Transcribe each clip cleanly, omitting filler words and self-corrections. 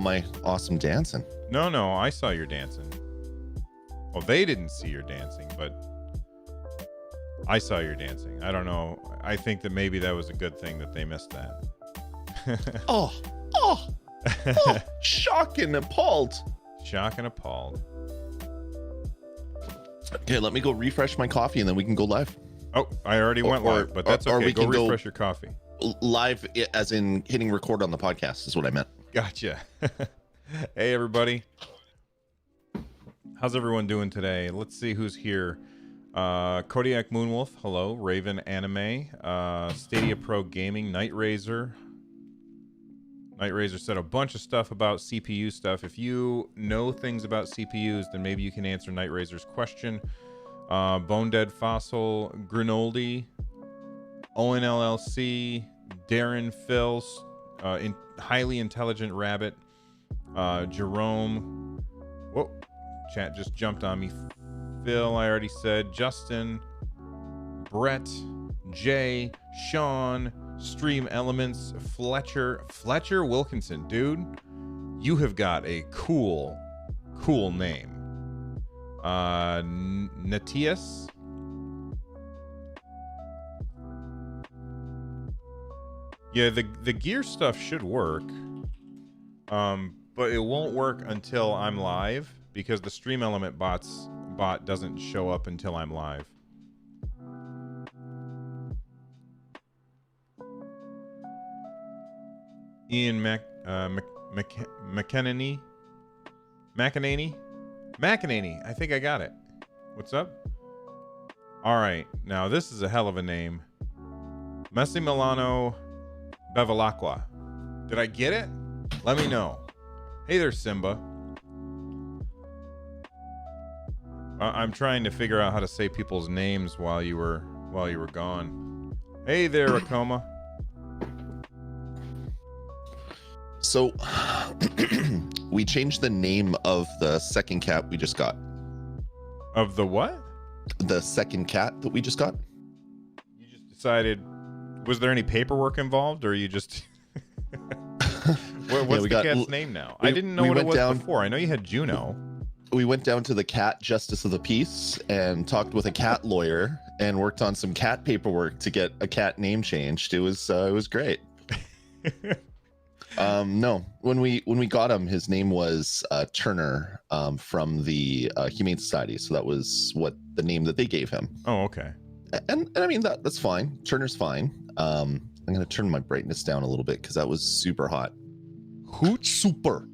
my awesome dancing. No, I saw your dancing. Well, they didn't see your dancing, but I saw your dancing. I don't know. I think that maybe that was a good thing that they missed that. oh, shock and appalled. Shock and appalled. Okay, let me go refresh my coffee and then we can go live. Oh, I already went live, but that's okay. Go refresh your coffee. Live as in hitting record on the podcast is what I meant. Gotcha. Hey, everybody. How's everyone doing today? Let's see who's here. Kodiak Moonwolf, hello. Raven Anime, Stadia Pro Gaming, Night Razor. Night Razor said a bunch of stuff about CPU stuff. If you know things about CPUs, then maybe you can answer Night Razor's question. Bone Dead Fossil, Grinoldi, Owen LLC, Darren Phil, Highly Intelligent Rabbit, Jerome. Whoa, chat just jumped on me. Phil, I already said. Justin, Brett, Jay, Sean, Stream Elements, Fletcher Wilkinson. Dude, you have got a cool name. Natius. Yeah, the gear stuff should work. But it won't work until I'm live because the Stream Element bot doesn't show up until I'm live. Ian McEnany. I think I got it. What's up? All right, now this is a hell of a name. Messi Milano Bevilacqua. Did I get it? Let me know. Hey there, Simba. I'm trying to figure out how to say people's names while you were gone. Hey there, Akoma. So we changed the name of the second cat we just got. Of the what? The second cat that we just got. You just decided. Was there any paperwork involved, or you just? What's the cat's name now? I didn't know what it was before. I know you had Juno. We went down to the cat justice of the peace and talked with a cat lawyer and worked on some cat paperwork to get a cat name changed. It was great. No, when we got him, his name was Turner from the Humane Society. So that was what the name that they gave him. Oh, okay. And I mean that's fine. Turner's fine. I'm gonna turn my brightness down a little bit because that was super hot. Super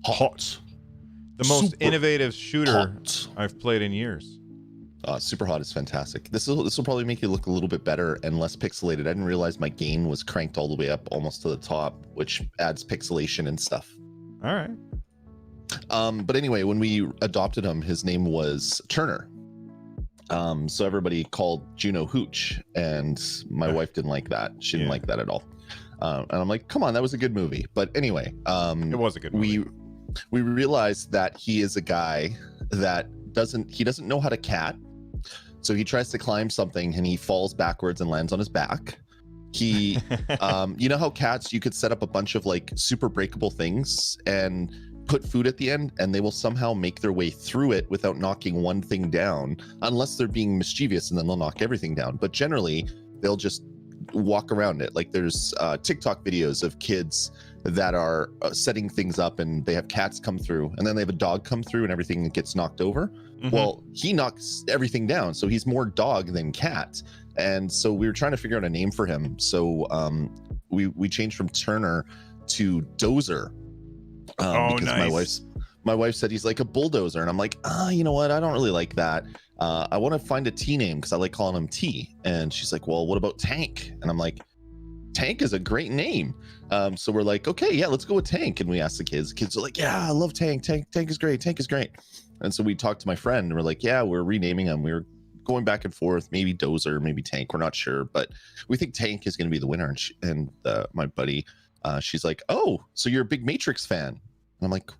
hot. The most innovative shooter I've played in years. Super hot is fantastic. This will probably make you look a little bit better and less pixelated. I didn't realize my gain was cranked all the way up almost to the top, which adds pixelation and stuff. All right. But anyway, when we adopted him, his name was Turner. So everybody called Juno Hooch, and my wife didn't like that. She didn't like that at all. And I'm like, come on, that was a good movie. But anyway, it was a good movie. We realized that he is a guy that doesn't know how to cat. So he tries to climb something and he falls backwards and lands on his back. He, you know how cats, you could set up a bunch of like super breakable things and put food at the end and they will somehow make their way through it without knocking one thing down, unless they're being mischievous and then they'll knock everything down. But generally they'll just walk around it. Like there's TikTok videos of kids that are setting things up and they have cats come through and then they have a dog come through and everything gets knocked over. Mm-hmm. Well, he knocks everything down, so he's more dog than cat. And so we were trying to figure out a name for him. So we changed from Turner to Dozer. Because nice. my wife said he's like a bulldozer, and I'm like, you know what? I don't really like that. I want to find a T name because I like calling him T. And she's like, well, what about Tank? And I'm like, Tank is a great name. So we're like, okay, yeah, let's go with Tank. And we asked the kids. The kids are like, yeah, I love Tank. Tank is great. Tank is great. And so we talked to my friend and we're like, yeah, we're renaming him. We were going back and forth, maybe Dozer, maybe Tank. We're not sure, but we think Tank is going to be the winner. And my buddy, she's like, oh, so you're a big Matrix fan. And I'm like,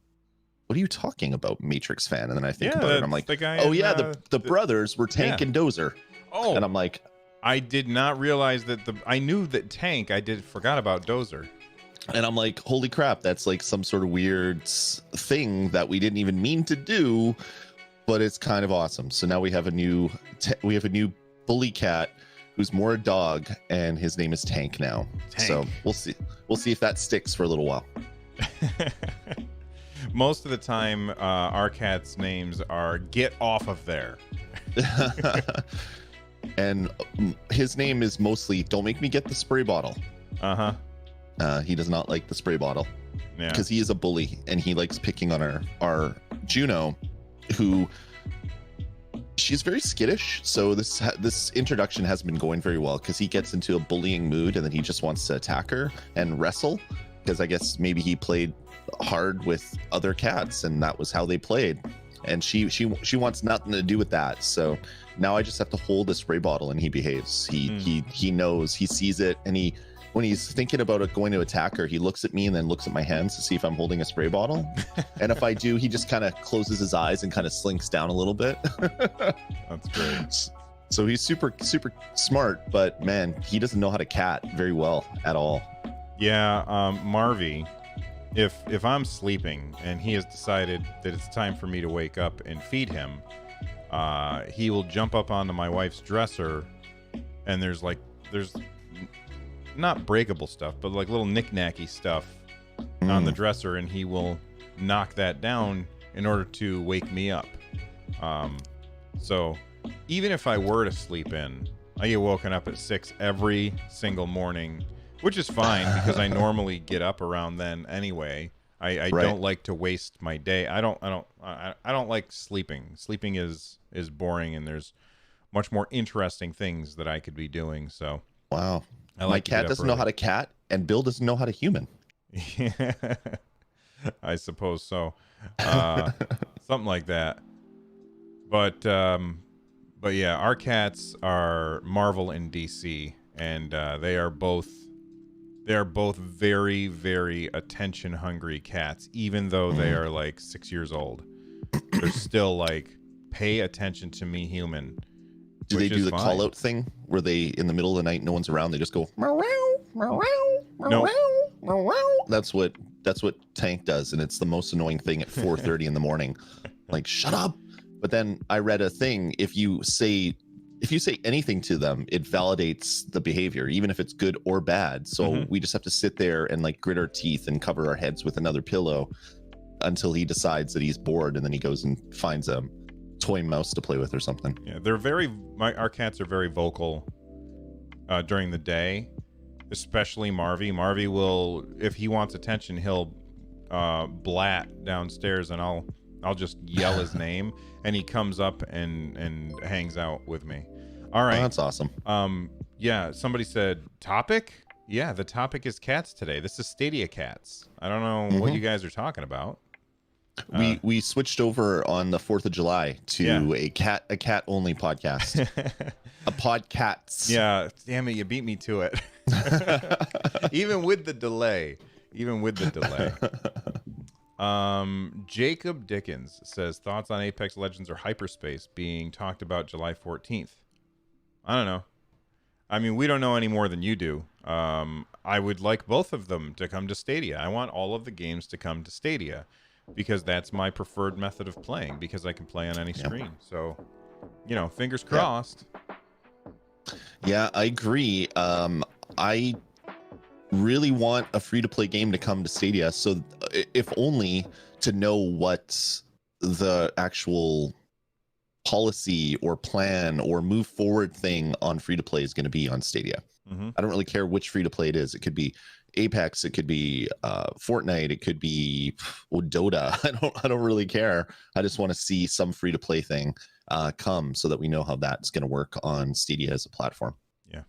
what are you talking about, Matrix fan? And then I think about it and I'm like, the brothers were Tank and Dozer. Oh, and I'm like, I did not realize that I knew that Tank. Forgot about Dozer. And I'm like, holy crap, that's like some sort of weird thing that we didn't even mean to do, but it's kind of awesome. So now we have a new bully cat who's more a dog, and his name is Tank now. Tank. So we'll see if that sticks for a little while. Most of the time, our cats' names are "Get off of there." And his name is mostly "Don't make me get the spray bottle." He does not like the spray bottle because he is a bully, and he likes picking on our Juno, who she's very skittish. So this introduction has been going very well because he gets into a bullying mood, and then he just wants to attack her and wrestle, because I guess maybe he played hard with other cats and that was how they played, and she wants nothing to do with that. So now I just have to hold a spray bottle, and he behaves. He knows, he sees it, and when he's thinking about it going to attack her, he looks at me and then looks at my hands to see if I'm holding a spray bottle. And if I do, he just kind of closes his eyes and kind of slinks down a little bit. That's great. So he's super smart, but man, he doesn't know how to cat very well at all. Yeah, Marvy, if I'm sleeping and he has decided that it's time for me to wake up and feed him, he will jump up onto my wife's dresser, and there's not breakable stuff, but like little knick-knacky stuff on the dresser, and he will knock that down in order to wake me up. So even if I were to sleep in, I get woken up at 6 every single morning, which is fine because I normally get up around then anyway. I don't like to waste my day. I don't like sleeping. Sleeping is boring, and there's much more interesting things that I could be doing. So wow. My cat doesn't know how to cat, and Bill doesn't know how to human. Yeah, I suppose so. Something like that. But yeah, our cats are Marvel and DC, and they are both very, very attention hungry cats. Even though they are like 6 years old, they're still like, pay attention to me, human. Do they do the call out thing where they, in the middle of the night, no one's around, they just go meow, meow, meow, meow, meow? That's what Tank does, and it's the most annoying thing at 4:30 in the morning. Like, shut up. But then I read a thing, if you say anything to them, it validates the behavior, even if it's good or bad. So we just have to sit there and like grit our teeth and cover our heads with another pillow until he decides that he's bored, and then he goes and finds a toy mouse to play with or something. Yeah, our cats are very vocal during the day, especially Marvy. Marvy will, if he wants attention, he'll blat downstairs, and I'll just yell his name, and he comes up and hangs out with me. All right. Oh, that's awesome. Yeah, somebody said topic. Yeah, the topic is cats today. This is Stadiacast. I don't know what you guys are talking about. We switched over on the 4th of July to a cat only podcast. A podcats. Yeah, damn it, you beat me to it. Even with the delay. Jacob Dickens says, thoughts on Apex Legends or Hyperspace being talked about July 14th. I don't know. I mean, we don't know any more than you do. I would like both of them to come to Stadia. I want all of the games to come to Stadia, because that's my preferred method of playing, because I can play on any screen. So, fingers crossed. Yeah, I agree. I really want a free-to-play game to come to Stadia, so if only to know what the actual policy or plan or move forward thing on free-to-play is going to be on Stadia. I don't really care which free-to-play it is. It could be Apex, it could be Fortnite, it could be Dota. I don't really care. I just want to see some free-to-play thing come, so that we know how that's going to work on Stadia as a platform. Yeah.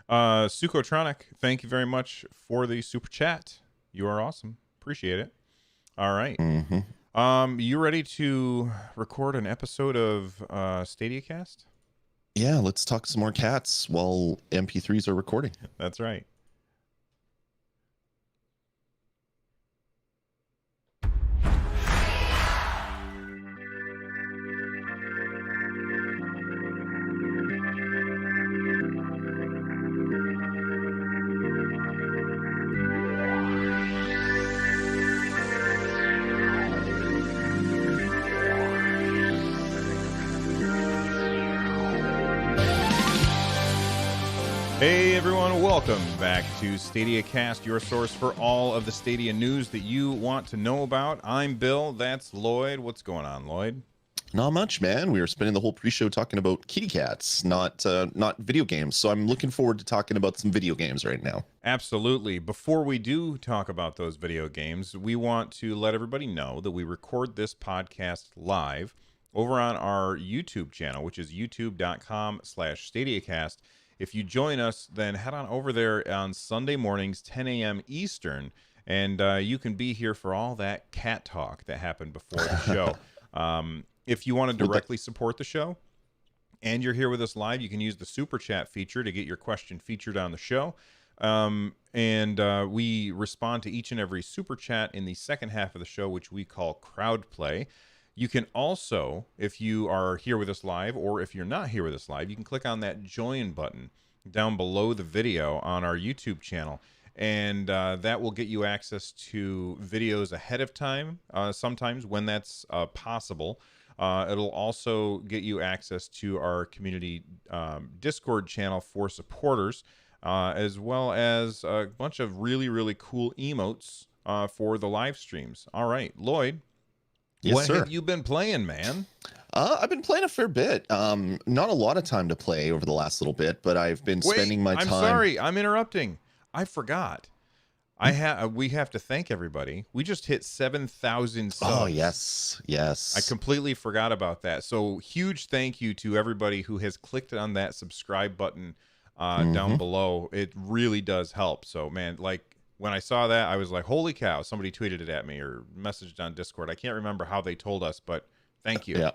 Sukotronic, thank you very much for the super chat. You are awesome. Appreciate it. All right. You ready to record an episode of Stadiacast? Yeah, let's talk some more cats while MP3s are recording. That's right. Hey everyone, welcome back to Stadiacast, your source for all of the Stadia news that you want to know about. I'm Bill, that's Lloyd. What's going on, Lloyd? Not much, man. We were spending the whole pre-show talking about kitty cats, not video games. So I'm looking forward to talking about some video games right now. Absolutely. Before we do talk about those video games, we want to let everybody know that we record this podcast live over on our YouTube channel, which is youtube.com/Stadiacast. If you join us, then head on over there on Sunday mornings, 10 a.m. Eastern, and you can be here for all that cat talk that happened before the show. If you want to directly support the show and you're here with us live, you can use the super chat feature to get your question featured on the show. We respond to each and every super chat in the second half of the show, which we call crowd play. You can also, if you are here with us live, or if you're not here with us live, you can click on that join button down below the video on our YouTube channel. And that will get you access to videos ahead of time, sometimes when that's possible. It'll also get you access to our community Discord channel for supporters, as well as a bunch of really, really cool emotes for the live streams. All right, Lloyd. Yes, what sir. have you been playing, man? I've been playing a fair bit. Not a lot of time to play over the last little bit, but I've been spending my time. I'm sorry, I'm interrupting. I forgot. We have to thank everybody. We just hit 7,000 subs. Oh, yes. I completely forgot about that. So huge thank you to everybody who has clicked on that subscribe button down below. It really does help. So, man, like, when I saw that, I was like, holy cow, somebody tweeted it at me or messaged on Discord. I can't remember how they told us, but thank you. Yeah.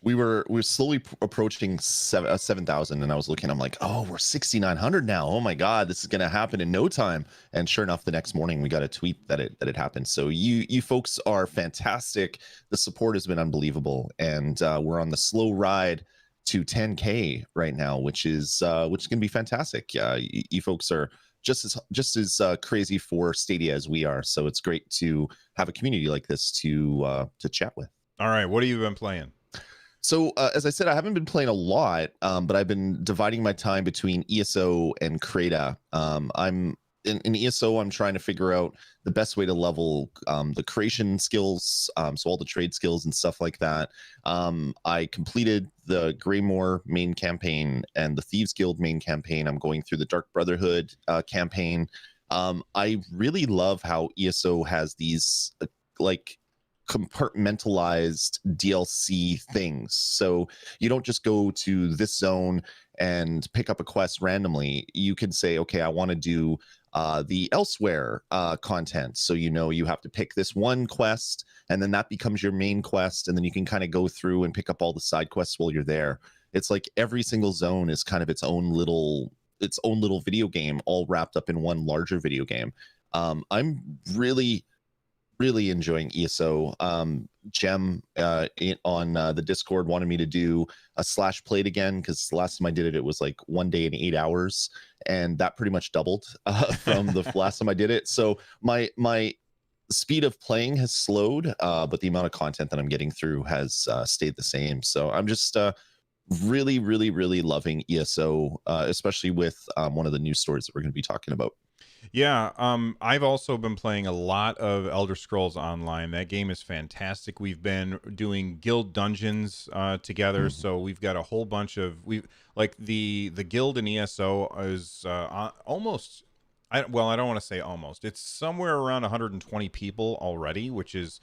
We were slowly approaching 7,000, and I was looking, I'm like, oh, we're 6,900 now. Oh my God, this is going to happen in no time. And sure enough, the next morning we got a tweet that it happened. So you folks are fantastic. The support has been unbelievable. And we're on the slow ride to 10K right now, which is going to be fantastic. You folks are just as crazy for Stadia as we are. So it's great to have a community like this to chat with. All right, what have you been playing? So as I said, I haven't been playing a lot, but I've been dividing my time between ESO and Crayta. I'm in ESO. I'm trying to figure out the best way to level the creation skills, so all the trade skills and stuff like that. I completed the Greymoor main campaign and the Thieves Guild main campaign. I'm going through the Dark Brotherhood campaign. I really love how ESO has these like compartmentalized DLC things. So you don't just go to this zone and pick up a quest randomly. You can say, okay, I want to do the elsewhere content. So you have to pick this one quest, and then that becomes your main quest, and then you can kind of go through and pick up all the side quests while you're there. It's like every single zone is kind of its own little video game, all wrapped up in one larger video game. I'm really enjoying ESO. Gem on the Discord wanted me to do a slash plate again, because the last time I did it was like 1 day and 8 hours, and that pretty much doubled from the last time I did it. So my speed of playing has slowed, but the amount of content that I'm getting through has stayed the same. So I'm just really loving ESO, especially with one of the news stories that we're going to be talking about. Yeah, I've also been playing a lot of Elder Scrolls Online. That game is fantastic. We've been doing guild dungeons together, so we've got a whole bunch of the guild in ESO is almost. I don't want to say almost. It's somewhere around 120 people already, which is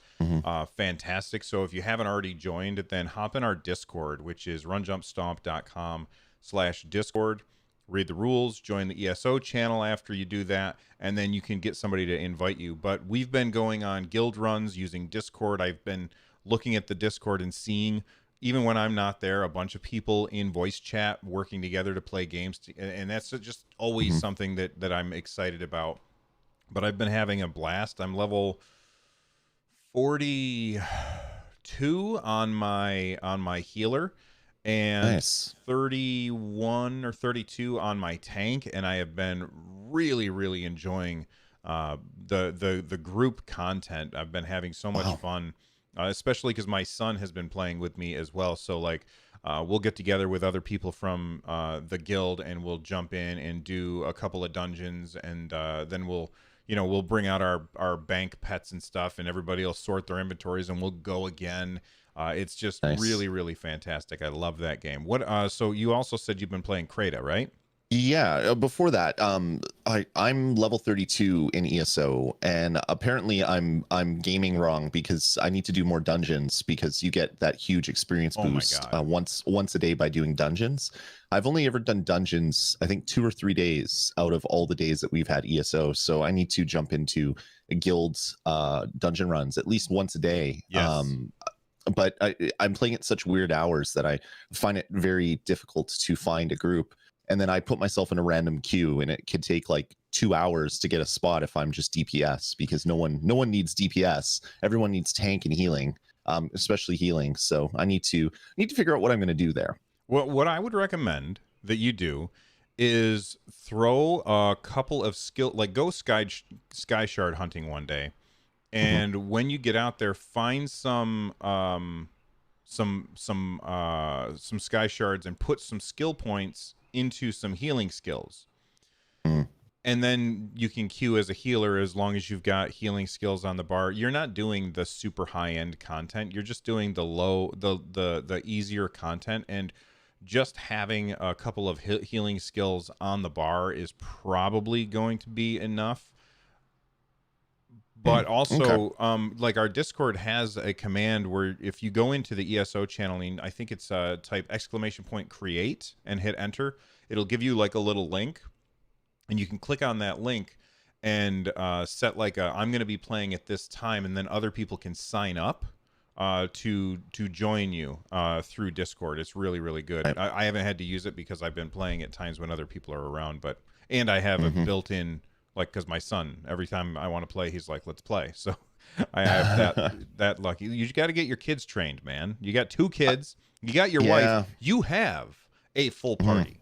fantastic. So if you haven't already joined, then hop in our Discord, which is runjumpstomp.com/Discord. Read the rules, join the ESO channel after you do that, and then you can get somebody to invite you. But we've been going on guild runs using Discord. I've been looking at the Discord and seeing, even when I'm not there, a bunch of people in voice chat working together to play games. And that's just always something that I'm excited about. But I've been having a blast. I'm level 42 on my healer, and Nice. 31 or 32 on my tank, and I have been really enjoying the group content. I've been having so much fun especially because my son has been playing with me as well. So like, we'll get together with other people from the guild, and we'll jump in and do a couple of dungeons, and then we'll bring out our bank pets and stuff, and everybody will sort their inventories, and we'll go again. It's just Nice. really, really fantastic. I love that game. What? So you also said you've been playing Crayta, right? Yeah, before that, I'm level 32 in ESO, and apparently I'm gaming wrong because I need to do more dungeons because you get that huge experience Oh my boost God. once a day by doing dungeons. I've only ever done dungeons, I think 2 or 3 days out of all the days that we've had ESO, so I need to jump into a guild's dungeon runs at least once a day. Yes. But I'm playing at such weird hours that I find it very difficult to find a group. And then I put myself in a random queue, and it could take like 2 hours to get a spot if I'm just DPS, because no one needs DPS. Everyone needs tank and healing, especially healing. So I need to figure out what I'm going to do there. Well, what I would recommend that you do is throw a couple of like go sky shard hunting one day, and when you get out there, find some sky shards and put some skill points into some healing skills. Mm. And then you can queue as a healer as long as you've got healing skills on the bar. You're not doing the super high end content. You're just doing the easier content, and just having a couple of healing skills on the bar is probably going to be enough. But also, Okay. like our Discord has a command where if you go into the ESO channeling, I think it's type !create and hit enter. It'll give you like a little link, and you can click on that link and set like I'm going to be playing at this time, and then other people can sign up to join you through Discord. It's really, really good. Right. I haven't had to use it because I've been playing at times when other people are around, and I have a built-in, like, because my son, every time I want to play, he's like, let's play. So I have that lucky. You got to get your kids trained, man. You got 2 kids, you got your wife, you have a full party.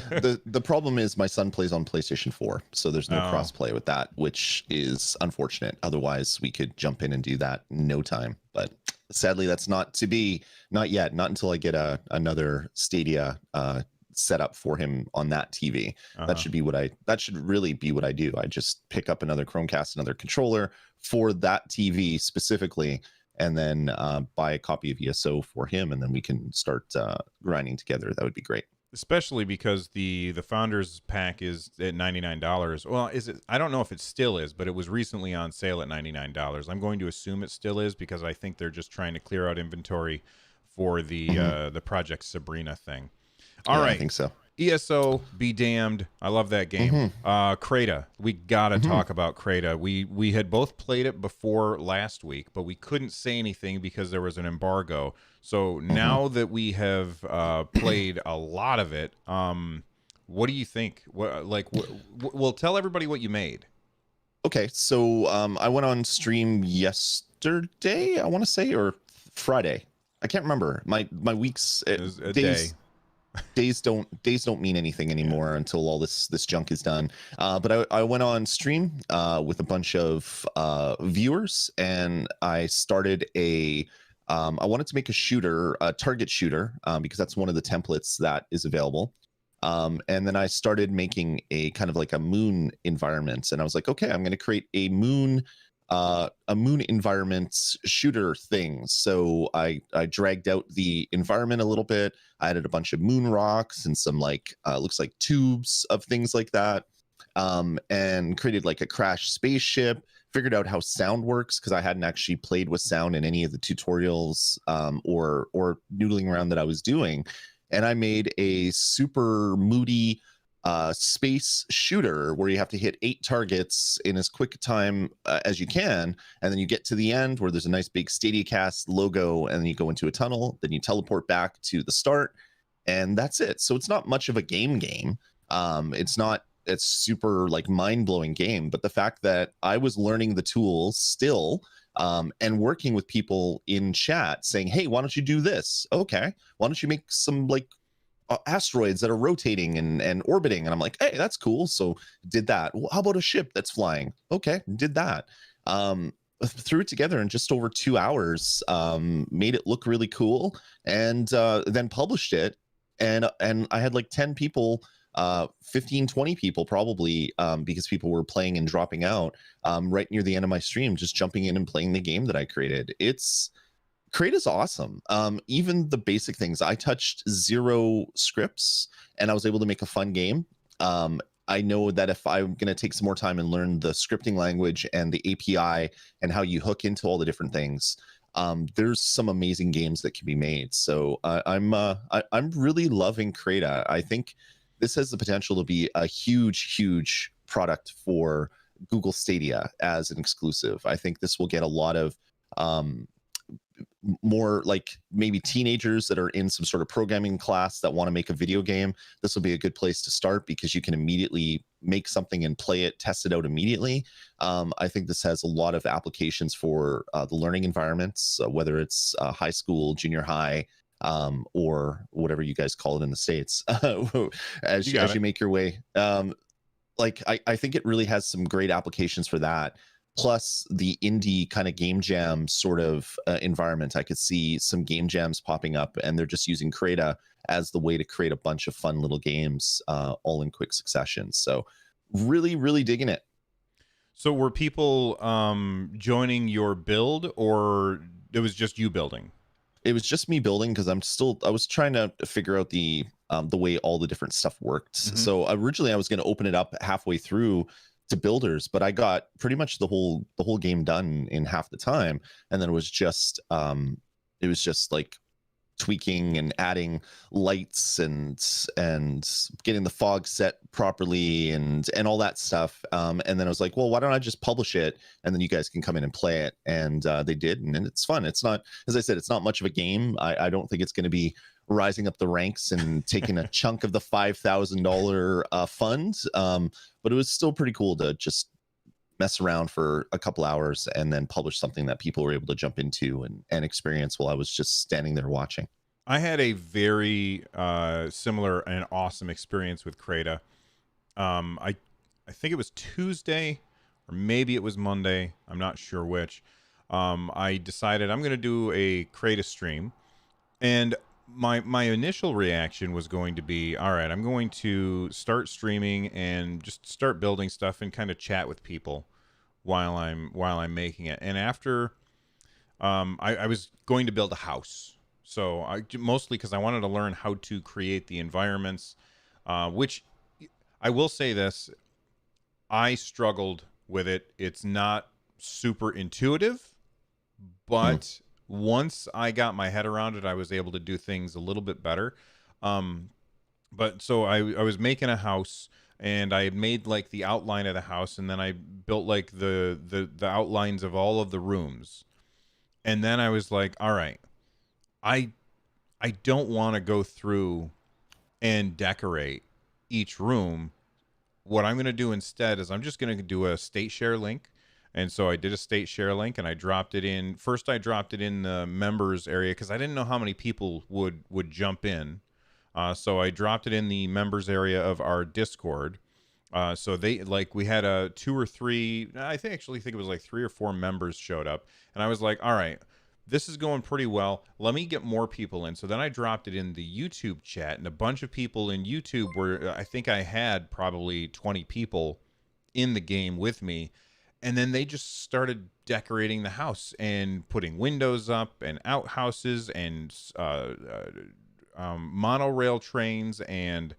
The problem is my son plays on PlayStation 4, so there's no cross play with that, which is unfortunate. Otherwise we could jump in and do that in no time, but sadly that's not yet, not until I get another Stadia set up for him on that TV. That should really be what I do. I just pick up another Chromecast, another controller for that TV specifically, and then buy a copy of ESO for him, and then we can start grinding together. That would be great. Especially because the Founders Pack is at $99. Well, is it? I don't know if it still is, but it was recently on sale at $99. I'm going to assume it still is because I think they're just trying to clear out inventory for the Project Sabrina thing. All right, I think so. ESO, be damned. I love that game. Crayta, we gotta talk about Crayta. We had both played it before last week, but we couldn't say anything because there was an embargo. So now that we have played a lot of it, what do you think? Well, tell everybody what you made. Okay, so I went on stream yesterday, I want to say, or Friday. I can't remember. My weeks, days don't mean anything anymore until all this junk is done. But I went on stream with a bunch of viewers, and I started I wanted to make a target shooter, because that's one of the templates that is available. And then I started making a kind of like a moon environment, and I was like, okay, I'm going to create a moon environment shooter thing. So I dragged out the environment a little bit. I added a bunch of moon rocks and some like looks like tubes of things like that, and created like a crash spaceship. Figured out how sound works because I hadn't actually played with sound in any of the tutorials or noodling around that I was doing. And I made a super moody space shooter where you have to hit 8 targets in as quick a time as you can, and then you get to the end where there's a nice big Stadiacast logo, and then you go into a tunnel, then you teleport back to the start, and that's it. So it's not much of a game. It's super like mind-blowing game, but the fact that I was learning the tools still, and working with people in chat saying, hey, why don't you do this? Okay, why don't you make some like asteroids that are rotating and orbiting? And I'm like, hey, that's cool. So did that. Well, how about a ship that's flying? Okay, did that. threw it together in just over 2 hours, made it look really cool, and then published it. And I had like 10 people, 15, 20 people probably, because people were playing and dropping out, right near the end of my stream, just jumping in and playing the game that I created. Crayta's awesome. Even the basic things, I touched 0 scripts and I was able to make a fun game. I know that if I'm going to take some more time and learn the scripting language and the API and how you hook into all the different things, there's some amazing games that can be made. So I'm really loving Crayta. I think this has the potential to be a huge product for Google Stadia as an exclusive. I think this will get a lot of more like maybe teenagers that are in some sort of programming class that want to make a video game. This will be a good place to start because you can immediately make something and play it, test it out immediately. I think this has a lot of applications for the learning environments, whether it's high school, junior high, or whatever you guys call it in the States, as you make your way. Like I think it really has some great applications for that. Plus the indie kind of game jam sort of environment. I could see some game jams popping up, and they're just using Crayta as the way to create a bunch of fun little games, all in quick succession. So really digging it. So were people joining your build, or it was just you building? It was just me building because I was trying to figure out the way all the different stuff worked. Mm-hmm. So originally I was going to open it up halfway through to builders, but I got pretty much the whole game done in half the time, and then it was just like tweaking and adding lights and getting the fog set properly and all that stuff. And then I was like, well, why don't I just publish it and then you guys can come in and play it? And they did, and it's fun. It's not, as I said, it's not much of a game. I don't think it's going to be rising up the ranks and taking a chunk of the $5,000 fund. But it was still pretty cool to just mess around for a couple hours and then publish something that people were able to jump into and experience while I was just standing there watching. I had a very similar and awesome experience with Crayta. I think it was Tuesday or maybe it was Monday. I'm not sure which. I decided I'm going to do a Crayta stream, and my initial reaction was going to be, all right, I'm going to start streaming and just start building stuff and kind of chat with people while I'm making it. And after I was going to build a house. So mostly because I wanted to learn how to create the environments, which I will say this, I struggled with it. It's not super intuitive, but once I got my head around it, I was able to do things a little bit better. But so I was making a house, and I had made like the outline of the house, and then I built like the outlines of all of the rooms. And then I was like, all right, I don't want to go through and decorate each room. What I'm going to do instead is I'm just going to do a state share link. And so I did a state share link, and I dropped it in. First, I dropped it in the members area because I didn't know how many people would jump in. So I dropped it in the members area of our Discord. So we had 2 or 3, I think it was like 3 or 4 members showed up. And I was like, all right, this is going pretty well. Let me get more people in. So then I dropped it in the YouTube chat, and a bunch of people in YouTube I think I had probably 20 people in the game with me. And then they just started decorating the house and putting windows up and outhouses and monorail trains, and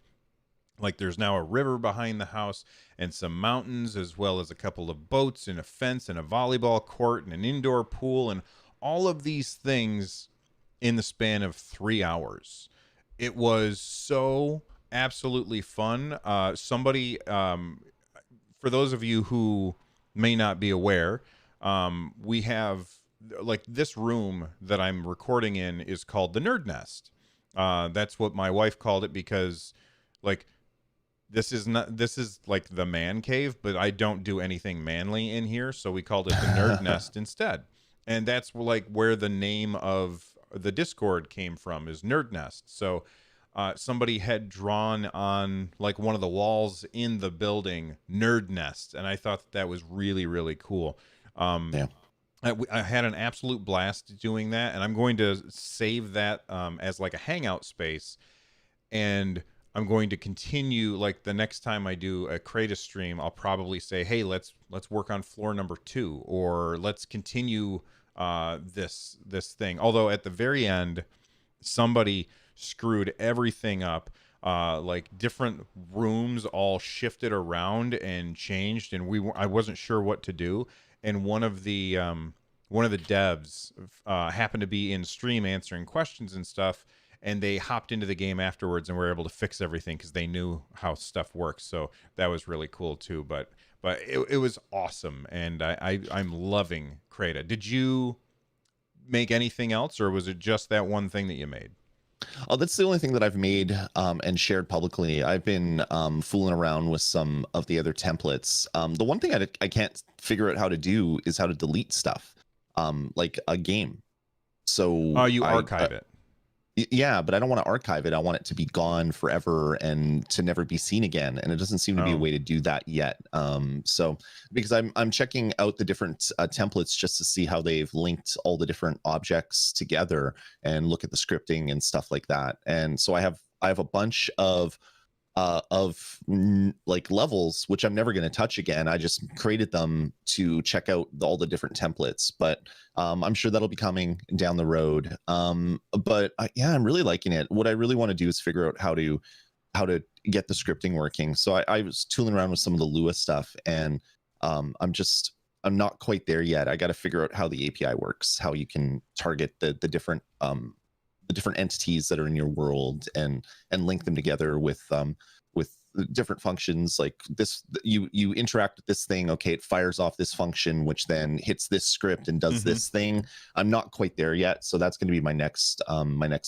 like there's now a river behind the house and some mountains, as well as a couple of boats and a fence and a volleyball court and an indoor pool, and all of these things in the span of 3 hours. It was so absolutely fun. Somebody, for those of you who may not be aware, we have like this room that I'm recording in is called the Nerd Nest. That's what my wife called it because like this is like the man cave, but I don't do anything manly in here, so we called it the Nerd Nest instead. And that's like where the name of the Discord came from, is Nerd Nest. So somebody had drawn on like one of the walls in the building Nerd Nest, and I thought that was really, really cool. Yeah. I had an absolute blast doing that, and I'm going to save that as like a hangout space, and I'm going to continue. Like the next time I do a Crayta stream, I'll probably say, "Hey, let's work on floor number 2, or let's continue this thing." Although at the very end, somebody screwed everything up. Like different rooms all shifted around and changed, and I wasn't sure what to do. And one of the devs happened to be in stream answering questions and stuff, and they hopped into the game afterwards and were able to fix everything because they knew how stuff works. So that was really cool too. But it was awesome, and I'm loving Crayta. Did you make anything else, or was it just that one thing that you made? Oh, that's the only thing that I've made and shared publicly. I've been fooling around with some of the other templates. The one thing I can't figure out how to do is how to delete stuff, like a game. So You archive it. Yeah, but I don't want to archive it. I want it to be gone forever and to never be seen again. And it doesn't seem to be a way to do that yet. So because I'm checking out the different templates just to see how they've linked all the different objects together and look at the scripting and stuff like that. And so I have a bunch of like levels which I'm never going to touch again. I just created them to check out all the different templates, but I'm sure that'll be coming down the road. But yeah, I'm really liking it. What I really want to do is figure out how to get the scripting working. So I was tooling around with some of the Lua stuff, and I'm not quite there yet. I got to figure out how the API works, how you can target the different entities that are in your world and link them together with different functions. Like this, you interact with this thing, okay, it fires off this function which then hits this script and does this thing. I'm not quite there yet, so that's going to be my next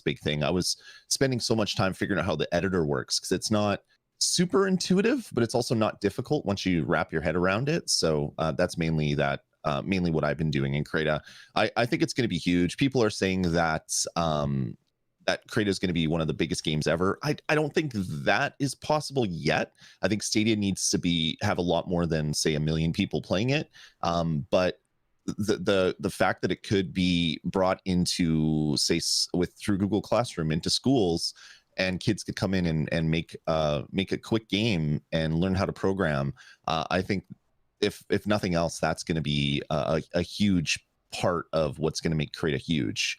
big thing. I was spending so much time figuring out how the editor works because it's not super intuitive, but it's also not difficult once you wrap your head around it. So that's mainly what I've been doing in Crayta. I think it's going to be huge. People are saying that that Crayta is going to be one of the biggest games ever. I don't think that is possible yet. I think Stadia needs to have a lot more than say 1 million people playing it. But the fact that it could be brought into through Google Classroom into schools, and kids could come in and make a quick game and learn how to program. I think if nothing else, that's going to be a huge part of what's going to make Crayta huge.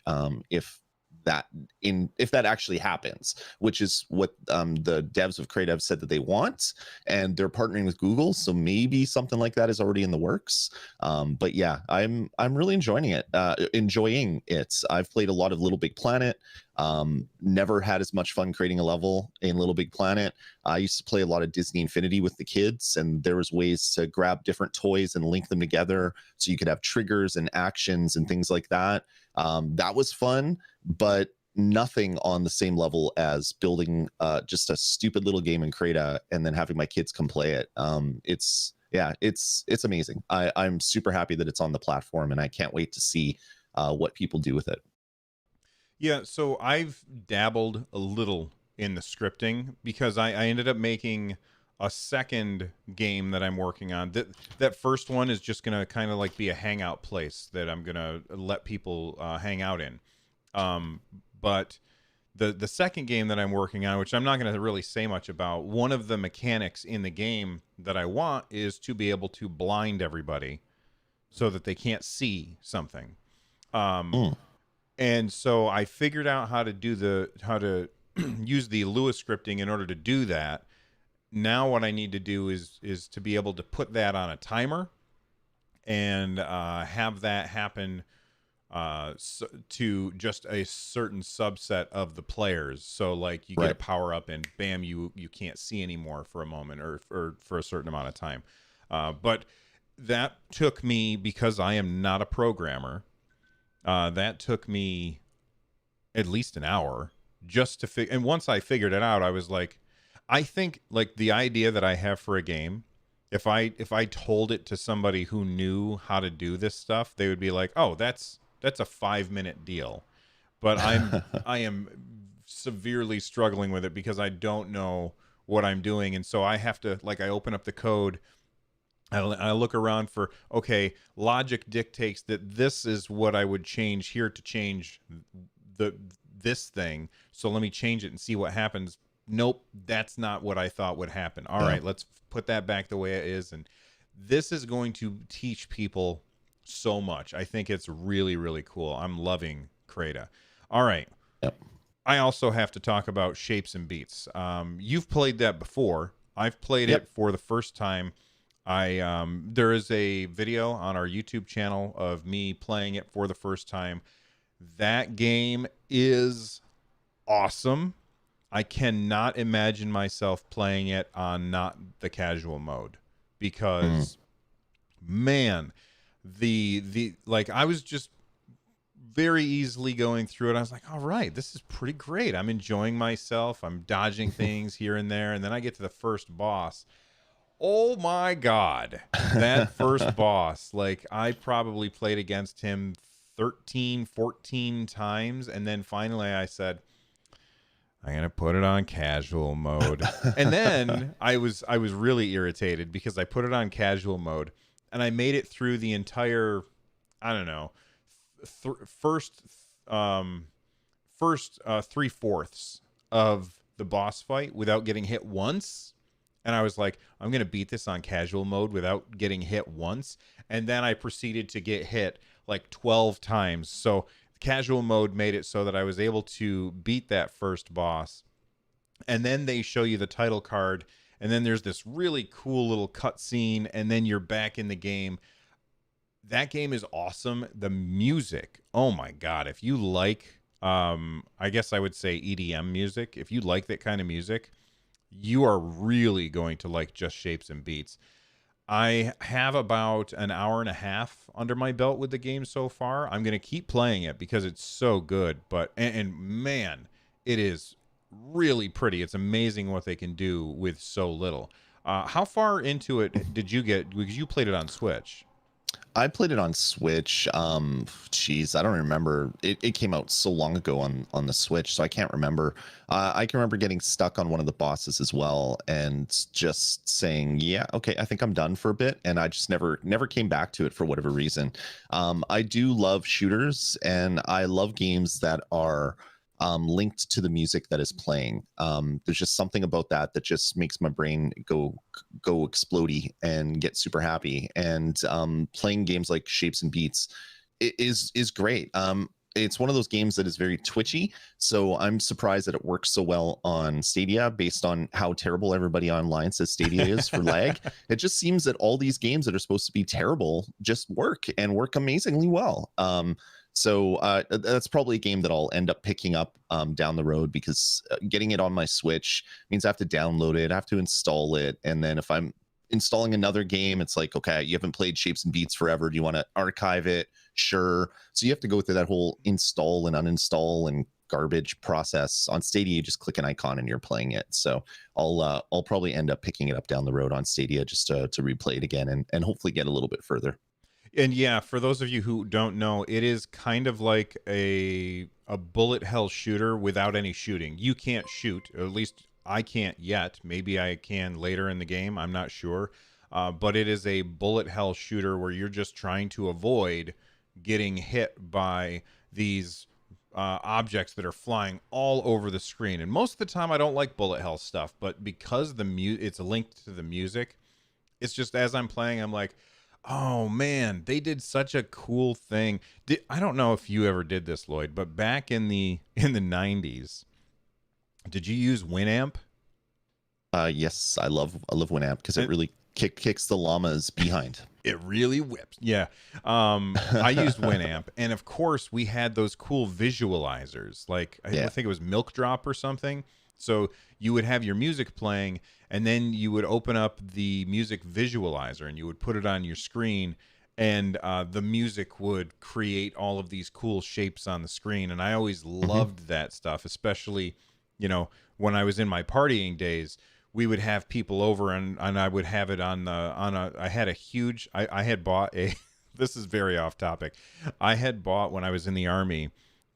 If that actually happens, which is what the devs of Crayta have said that they want, and they're partnering with Google, so maybe something like that is already in the works. But yeah, I'm really enjoying it. I've played a lot of Little Big Planet. Never had as much fun creating a level in Little Big Planet. I used to play a lot of Disney Infinity with the kids, and there was ways to grab different toys and link them together so you could have triggers and actions and things like that. That was fun, but nothing on the same level as building just a stupid little game in Crayta and then having my kids come play it. It's amazing. I'm super happy that it's on the platform, and I can't wait to see what people do with it. Yeah, so I've dabbled a little in the scripting because I ended up making a second game that I'm working on. That first one is just gonna kind of like be a hangout place that I'm gonna let people hang out in. But the second game that I'm working on, which I'm not gonna really say much about, one of the mechanics in the game that I want is to be able to blind everybody so that they can't see something. And so I figured out how to use the Lua scripting in order to do that. Now what I need to do is to be able to put that on a timer and have that happen to just a certain subset of the players. So like you get a power up and bam, you can't see anymore for a moment or for a certain amount of time. But that took me, because I am not a programmer, that took me at least an hour just to figure. And once I figured it out, I was like, I think like the idea that I have for a game, if I told it to somebody who knew how to do this stuff, they would be like, oh, that's a 5-minute deal. But I am severely struggling with it because I don't know what I'm doing. And so I have to, like, I open up the code I look around for, okay, logic dictates that this is what I would change here to change the this thing. So let me change it and see what happens. Nope, that's not what I thought would happen. All Yeah. right, let's put that back the way it is. And this is going to teach people so much. I think it's really, really cool. I'm loving Crayta. All right. Yep. I also have to talk about Shapes and Beats. You've played that before. I've played Yep. it for the first time. There is a video on our YouTube channel of me playing it for the first time. That game is awesome. I cannot imagine myself playing it on not the casual mode because man, the like I was just very easily going through it. I was like, all right, this is pretty great. I'm enjoying myself. I'm dodging things here and there. And then I get to the first boss. Oh my God. That first boss, like I probably played against him 13, 14 times. And then finally I said, I'm going to put it on casual mode. And then I was really irritated because I put it on casual mode and I made it through the entire, I don't know, first 3/4 of the boss fight without getting hit once. And I was like, I'm going to beat this on casual mode without getting hit once. And then I proceeded to get hit like 12 times. So casual mode made it so that I was able to beat that first boss. And then they show you the title card. And then there's this really cool little cutscene. And then you're back in the game. That game is awesome. The music, oh my God. If you like, I guess I would say EDM music, if you like that kind of music, you are really going to like Just Shapes and Beats. I have about an hour and a half under my belt with the game so far. I'm going to keep playing it because it's so good. But, and man, it is really pretty. It's amazing what they can do with so little. How far into it did you get? Because you played it on Switch. I played it on Switch. Geez, I don't remember. It came out so long ago on the Switch, so I can't remember. I can remember getting stuck on one of the bosses as well, and just saying, "Yeah, okay, I think I'm done for a bit," and I just never came back to it for whatever reason. I do love shooters, and I love games that are linked to the music that is playing. There's just something about that that just makes my brain go explodey and get super happy. And playing games like Shapes and Beats is great. It's one of those games that is very twitchy, so I'm surprised that it works so well on Stadia based on how terrible everybody online says Stadia is for lag. It just seems that all these games that are supposed to be terrible just work and work amazingly well. So that's probably a game that I'll end up picking up down the road, because getting it on my Switch means I have to download it, I have to install it, and then if I'm installing another game, it's like, okay, you haven't played Shapes and Beats forever. Do you want to archive it? Sure. So you have to go through that whole install and uninstall and garbage process. On Stadia, you just click an icon and you're playing it. So I'll probably end up picking it up down the road on Stadia just to replay it again and hopefully get a little bit further. And yeah, for those of you who don't know, it is kind of like a bullet hell shooter without any shooting. You can't shoot, or at least I can't yet. Maybe I can later in the game. I'm not sure. But it is a bullet hell shooter where you're just trying to avoid getting hit by these objects that are flying all over the screen. And most of the time, I don't like bullet hell stuff, but because it's linked to the music, it's just as I'm playing, I'm like, oh man, they did such a cool thing. I don't know if you ever did this, Lloyd, but back in the 90s, did you use Winamp? Yes, I love Winamp because it really kicks the llamas behind. It really whips. Yeah. I used Winamp, and of course we had those cool visualizers. Like I think it was Milk Drop or something. So you would have your music playing, and then you would open up the music visualizer and you would put it on your screen, and the music would create all of these cool shapes on the screen. And I always loved that stuff, especially, when I was in my partying days. We would have people over, and I would have it I had bought a, this is very off topic. I had bought, when I was in the Army,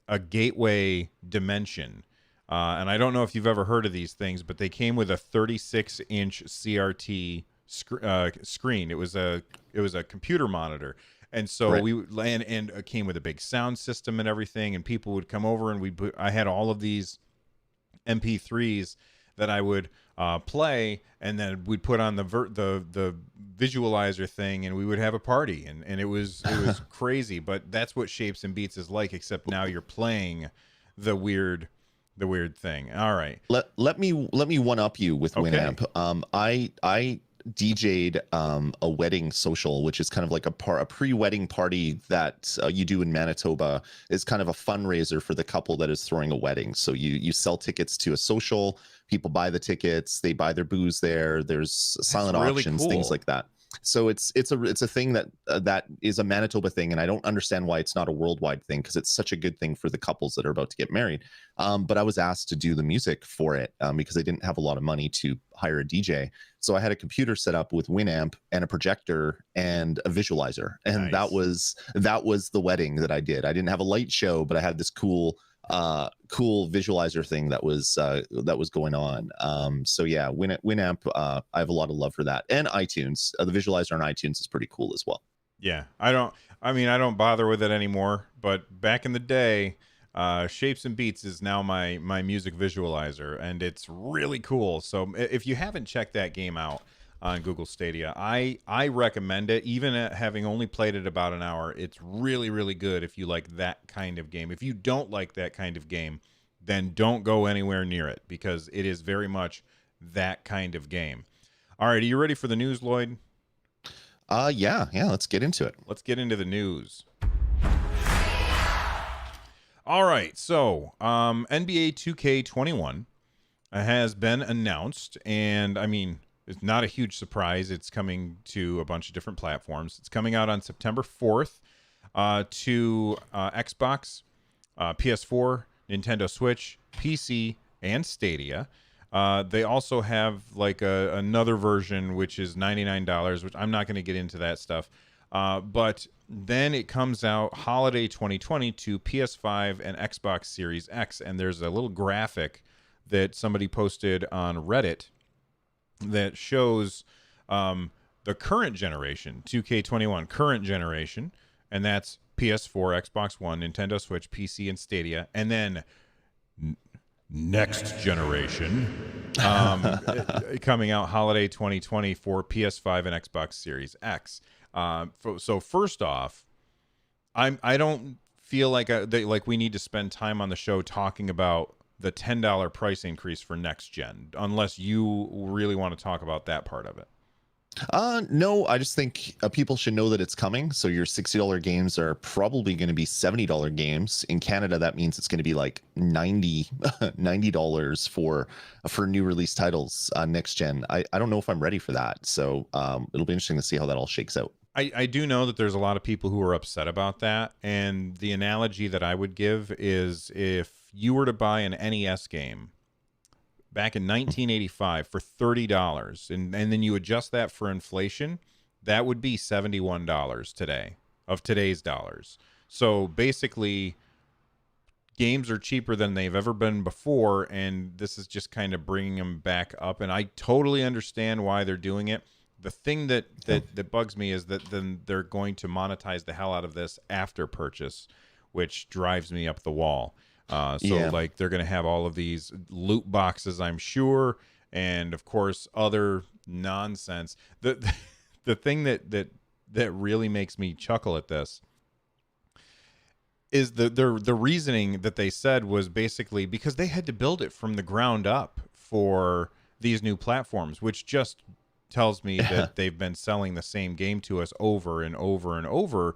a Gateway Dimension. And I don't know if you've ever heard of these things, but they came with a 36-inch CRT screen. It was a computer monitor. And so we would land, and it came with a big sound system and everything, and people would come over, and I had all of these MP3s that I would play, and then we'd put on the visualizer thing, and we would have a party, and it was crazy. But that's what Shapes and Beats is like, except now you're playing the weird thing. All right, let me one up you with Winamp. I DJ'd a wedding social, which is kind of like a pre-wedding party that you do in Manitoba. Is kind of a fundraiser for the couple that is throwing a wedding. So you sell tickets to a social, people buy the tickets, they buy their booze there. There's silent auctions, things like that. So it's a thing that is a Manitoba thing, and I don't understand why it's not a worldwide thing, because it's such a good thing for the couples that are about to get married. But I was asked to do the music for it because I didn't have a lot of money to hire a DJ. So I had a computer set up with Winamp and a projector and a visualizer, and that was the wedding that I did. I didn't have a light show, but I had this cool visualizer thing that was going on. So yeah, Winamp, I have a lot of love for that, and iTunes. The visualizer on iTunes is pretty cool as well. Yeah, I don't bother with it anymore, but back in the day, Shapes and Beats is now my music visualizer, and it's really cool. So if you haven't checked that game out on Google Stadia, I recommend it. Even having only played it about an hour, it's really, really good if you like that kind of game. If you don't like that kind of game, then don't go anywhere near it, because it is very much that kind of game. All right, are you ready for the news, Lloyd? Yeah, let's get into it. Let's get into the news. All right, so NBA 2K21 has been announced, and I mean, it's not a huge surprise. It's coming to a bunch of different platforms. It's coming out on September 4th to Xbox, PS4, Nintendo Switch, PC, and Stadia. They also have like another version, which is $99, which I'm not going to get into that stuff. But then it comes out holiday 2020 to PS5 and Xbox Series X. And there's a little graphic that somebody posted on Reddit that shows the current generation, 2K21 current generation, and that's PS4, Xbox One, Nintendo Switch, PC, and Stadia. And then next generation coming out holiday 2020 for PS5 and Xbox Series X. So first off, I don't feel like we need to spend time on the show talking about the $10 price increase for next gen, unless you really want to talk about that part of it. No, I just think people should know that it's coming. So your $60 games are probably going to be $70 games. In Canada, that means it's going to be like $90 for new release titles next gen. I don't know if I'm ready for that. So it'll be interesting to see how that all shakes out. I do know that there's a lot of people who are upset about that. And the analogy that I would give is if you were to buy an NES game back in 1985 for $30, and then you adjust that for inflation, that would be $71 today, of today's dollars. So basically, games are cheaper than they've ever been before, and this is just kind of bringing them back up. And I totally understand why they're doing it. The thing that bugs me is that then they're going to monetize the hell out of this after purchase, which drives me up the wall. Like they're going to have all of these loot boxes, I'm sure, and of course other nonsense. The thing that really makes me chuckle at this is the reasoning that they said was basically because they had to build it from the ground up for these new platforms, which just tells me that they've been selling the same game to us over and over and over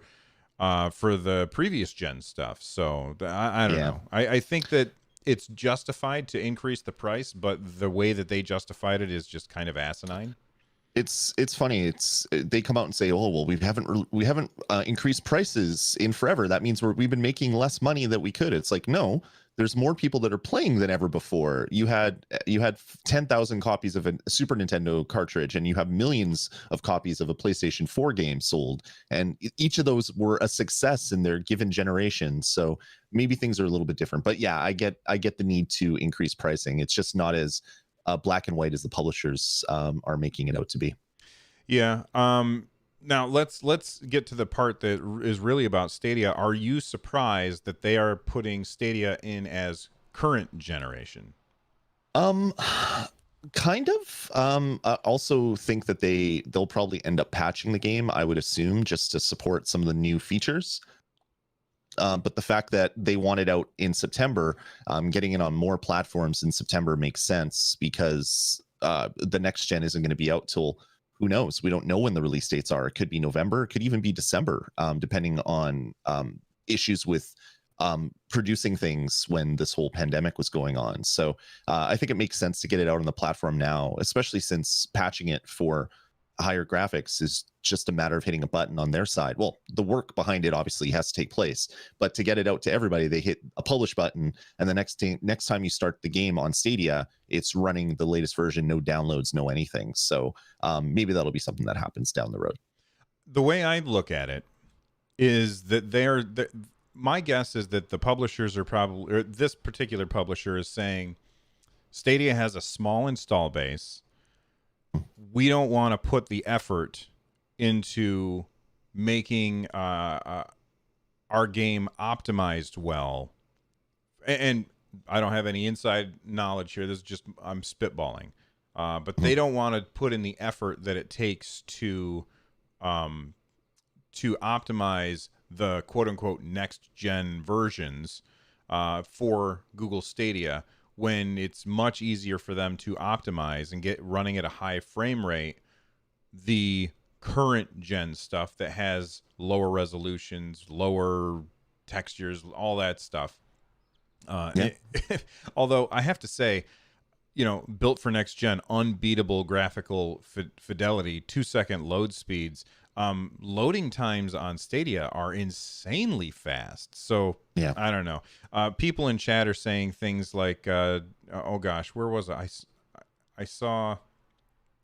for the previous gen stuff. So I don't know. I think that it's justified to increase the price, but the way that they justified it is just kind of asinine. It's funny. They come out and say, "Oh well, we haven't increased prices in forever. That means we've been making less money than we could." It's like, no, there's more people that are playing than ever before. You had 10,000 copies of a Super Nintendo cartridge, and you have millions of copies of a PlayStation 4 game sold, and each of those were a success in their given generation. So maybe things are a little bit different. But yeah, I get the need to increase pricing. It's just not as black and white as the publishers are making it out to be. Yeah. Now let's get to the part that is really about Stadia. Are you surprised that they are putting Stadia in as current generation? Um, kind of. I also think that they'll probably end up patching the game, I would assume, just to support some of the new features. But the fact that they want it out in September, getting it on more platforms in September makes sense because the next gen isn't going to be out till who knows? We don't know when the release dates are. It could be November, it could even be December, depending on issues with producing things when this whole pandemic was going on. So I think it makes sense to get it out on the platform now, especially since patching it for higher graphics is just a matter of hitting a button on their side. Well, the work behind it obviously has to take place, but to get it out to everybody, they hit a publish button, and the next time you start the game on Stadia, it's running the latest version, no downloads, no anything. So maybe that'll be something that happens down the road. The way I look at it is that my guess is that the publishers are probably, or this particular publisher is saying Stadia has a small install base. We don't want to put the effort into making our game optimized well. And I don't have any inside knowledge here. This is just, I'm spitballing. But they don't want to put in the effort that it takes to optimize the quote unquote next gen versions for Google Stadia, when it's much easier for them to optimize and get running at a high frame rate the current gen stuff that has lower resolutions, lower textures, all that stuff. Yeah. Although I have to say, built for next gen, unbeatable graphical fidelity, 2-second load speeds. Loading times on Stadia are insanely fast. So Yeah. I don't know. People in chat are saying things like, oh gosh, where was I? I saw,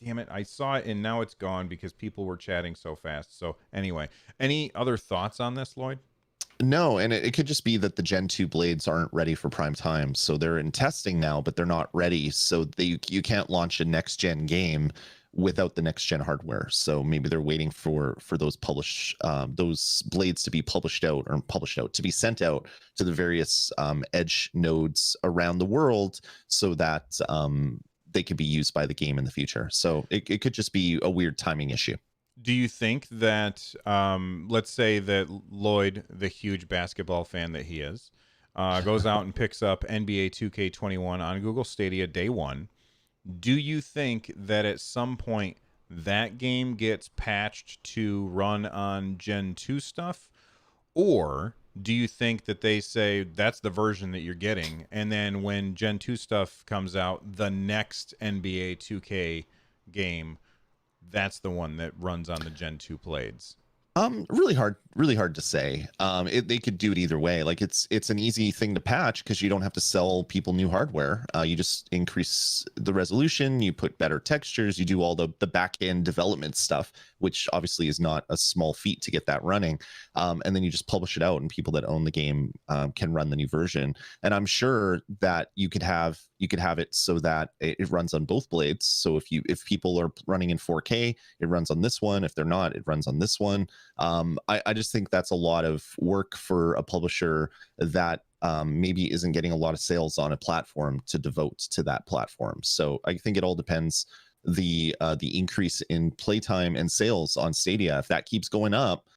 damn it, I saw it and now it's gone because people were chatting so fast. So anyway, any other thoughts on this, Lloyd? No, and it could just be that the Gen 2 blades aren't ready for prime time. So they're in testing now, but they're not ready. So you can't launch a next gen game without the next gen hardware. So maybe they're waiting for those those blades to be published out to be sent out to the various edge nodes around the world so that they could be used by the game in the future. So it could just be a weird timing issue. Do you think that, let's say that Lloyd, the huge basketball fan that he is, goes out and picks up NBA 2K21 on Google Stadia day one? Do you think that at some point that game gets patched to run on Gen 2 stuff? Or do you think that they say that's the version that you're getting, and then when Gen 2 stuff comes out, the next NBA 2K game, that's the one that runs on the Gen 2 blades? Really hard to say. They could do it either way. Like it's an easy thing to patch because you don't have to sell people new hardware. You just increase the resolution, you put better textures, you do all the back end development stuff, which obviously is not a small feat to get that running. And then you just publish it out, and people that own the game can run the new version. And I'm sure that you could have it so that it runs on both blades. So if people are running in 4K, it runs on this one. If they're not, it runs on this one. I just think that's a lot of work for a publisher that maybe isn't getting a lot of sales on a platform to devote to that platform. So I think it all depends the increase in playtime and sales on Stadia. If that keeps going up,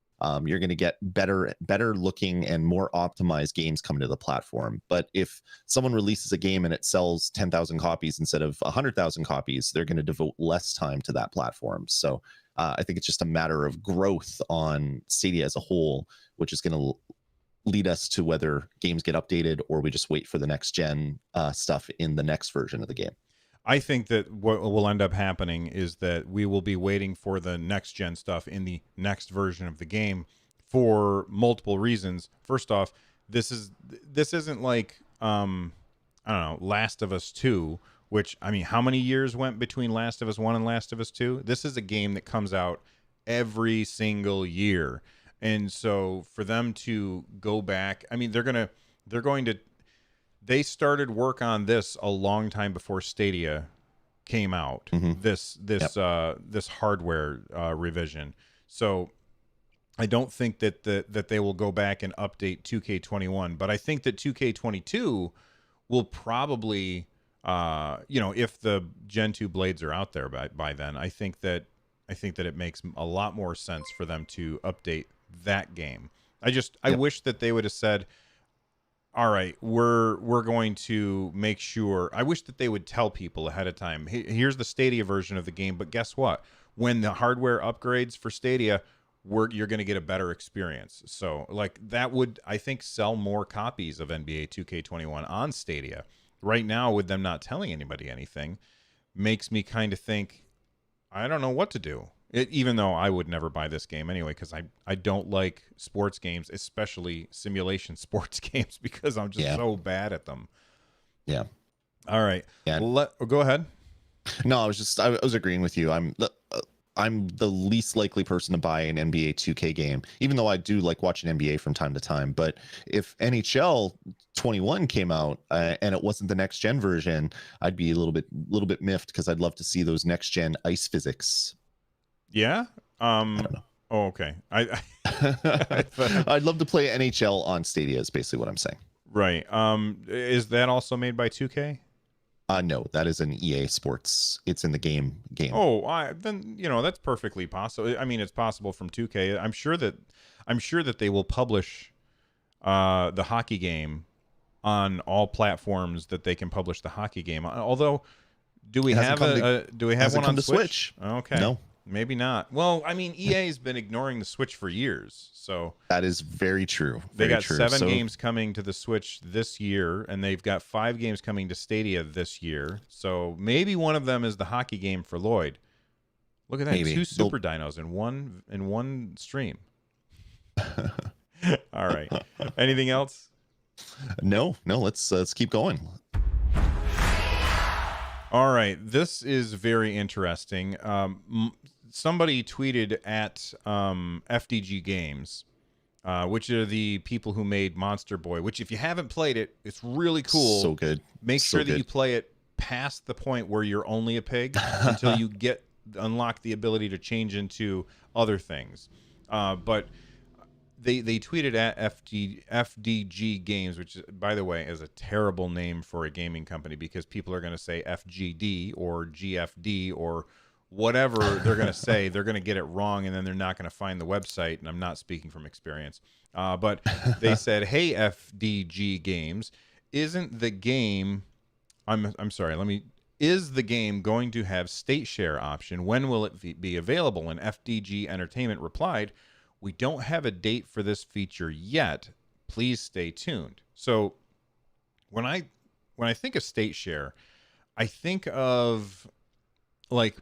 you're going to get better looking and more optimized games coming to the platform. But if someone releases a game and it sells 10,000 copies instead of 100,000 copies, they're going to devote less time to that platform. So I think it's just a matter of growth on Stadia as a whole, which is going to lead us to whether games get updated or we just wait for the next gen stuff in the next version of the game. I think that what will end up happening is that we will be waiting for the next gen stuff in the next version of the game for multiple reasons. First off, this isn't like I don't know, Last of Us 2, which, I mean, how many years went between Last of Us 1 and Last of Us 2? This is a game that comes out every single year. And so for them to go back, I mean, they started work on this a long time before Stadia came out. Mhm. This hardware revision. So I don't think that that they will go back and update 2K21, but I think that 2K22 will probably, if the Gen 2 blades are out there by then, I think that it makes a lot more sense for them to update that game. I wish that they would have said, all right, we're going to make sure. I wish that they would tell people ahead of time, here's the Stadia version of the game, but guess what? When the hardware upgrades for Stadia, you're going to get a better experience. So like that would, I think, sell more copies of NBA 2K21 on Stadia. Right now, with them not telling anybody anything, makes me kind of think, I don't know what to do. Even though I would never buy this game anyway, because I don't like sports games, especially simulation sports games, because I'm just so bad at them. Yeah. All right. Yeah. Go ahead. No, I was agreeing with you. I'm the least likely person to buy an NBA 2K game, even though I do like watching NBA from time to time. But if NHL 21 came out and it wasn't the next gen version, I'd be a little bit miffed, because I'd love to see those next gen ice physics. Yeah. I don't know. Oh, okay. I'd love to play NHL on Stadia is basically what I'm saying. Right. Is that also made by 2K? No, that is an EA Sports. It's in the game. Oh, then that's perfectly possible. I mean, it's possible from 2K. I'm sure that they will publish the hockey game on all platforms that they can publish the hockey game on. Although, do we have one on Switch? Okay. No. Maybe not. Well, I mean, EA's been ignoring the Switch for years, so that is very true. They got 7 games coming to the Switch this year, and they've got 5 games coming to Stadia this year. So maybe one of them is the hockey game for Lloyd. Look at that, maybe. 2 super dinos in one stream. All right. Anything else? No. Let's keep going. All right. This is very interesting. Somebody tweeted at FDG Games, which are the people who made Monster Boy, which if you haven't played it, it's really cool. So good. Make sure that you play it past the point where you're only a pig until you unlock the ability to change into other things. But they tweeted at FDG Games, which, by the way, is a terrible name for a gaming company, because people are going to say FGD or GFD or whatever they're going to say. They're going to get it wrong, and then they're not going to find the website, and I'm not speaking from experience. But they said, hey, FDG Games, isn't the game... I'm sorry, is the game going to have state share option? When will it be available? And FDG Entertainment replied, we don't have a date for this feature yet. Please stay tuned. So when I think of state share, I think of like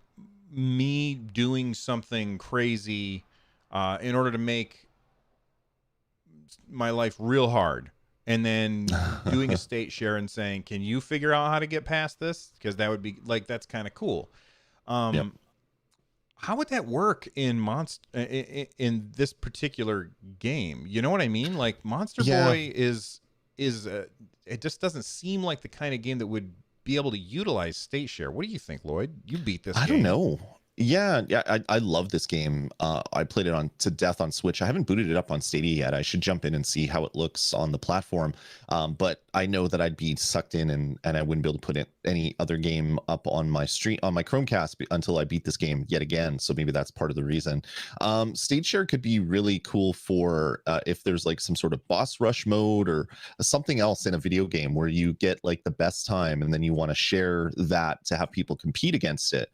me doing something crazy in order to make my life real hard, and then doing a state share and saying, can you figure out how to get past this? Because that would be like, that's kind of cool. Yep. How would that work in this particular game? You know what I mean? Like Monster Boy is it just doesn't seem like the kind of game that would be able to utilize state share. What do you think, Lloyd? You beat this game. I don't know. Yeah, I love this game. I played it to death on Switch. I haven't booted it up on Stadia yet. I should jump in and see how it looks on the platform. But I know that I'd be sucked in, and I wouldn't be able to put any other game up on my Chromecast until I beat this game yet again. So maybe that's part of the reason. State share could be really cool for if there's like some sort of boss rush mode or something else in a video game where you get like the best time, and then you want to share that to have people compete against it.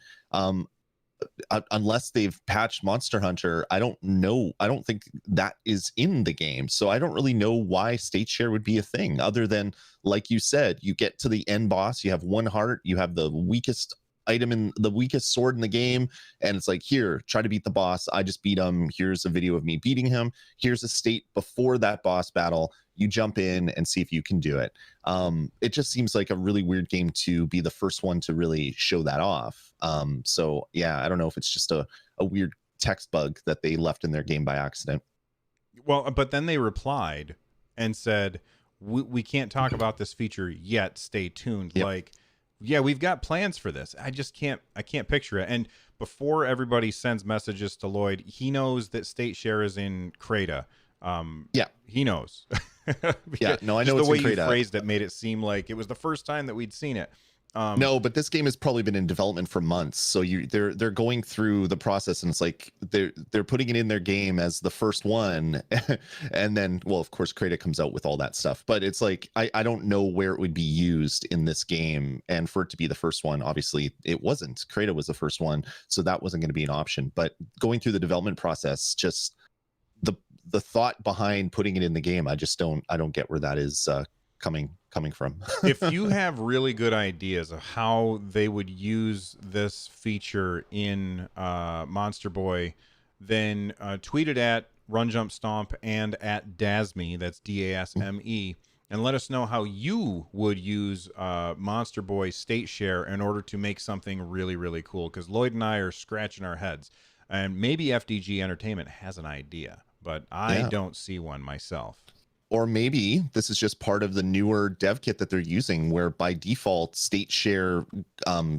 Unless they've patched Monster Hunter, I don't know. I don't think that is in the game. So I don't really know why state share would be a thing, other than, like you said, you get to the end boss, you have 1 heart, you have the weakest item in the weakest sword in the game, and it's like, here, try to beat the boss. I just beat him. Here's a video of me beating him. Here's a state before that boss battle. You jump in and see if you can do it. It just seems like a really weird game to be the first one to really show that off. So yeah, I don't know if it's just a weird text bug that they left in their game by accident. Well, but then they replied and said, we can't talk about this feature yet. Stay tuned. Yep. Like, yeah, we've got plans for this. I can't picture it. And before everybody sends messages to Lloyd, he knows that state share is in Crayta. Yeah. He knows. Yeah, no, I know just it's the way in you Crayta. phrased it made it seem like it was the first time that we'd seen it. No, but this game has probably been in development for months. So they're going through the process, and it's like they're putting it in their game as the first one, and then, well, of course, Crayta comes out with all that stuff. But it's like I don't know where it would be used in this game, and for it to be the first one, obviously it wasn't. Crayta was the first one, so that wasn't going to be an option. But going through the development process, just the thought behind putting it in the game, I don't get where that is coming from. If you have really good ideas of how they would use this feature in Monster Boy, then tweet it at Run Jump Stomp and at Dasme, that's DASME, and let us know how you would use Monster Boy State Share in order to make something really, really cool. Because Lloyd and I are scratching our heads, and maybe FDG Entertainment has an idea, but I don't see one myself. Or maybe this is just part of the newer dev kit that they're using, where by default state share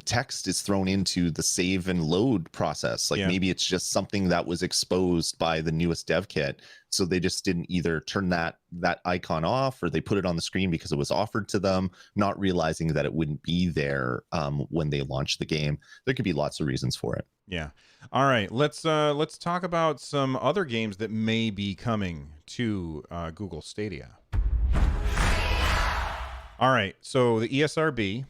text is thrown into the save and load process. Like maybe it's just something that was exposed by the newest dev kit. So they just didn't either turn that icon off, or they put it on the screen because it was offered to them, not realizing that it wouldn't be there when they launched the game. There could be lots of reasons for it. Yeah. All right. Let's talk about some other games that may be coming to Google Stadia. All right. So the ESRB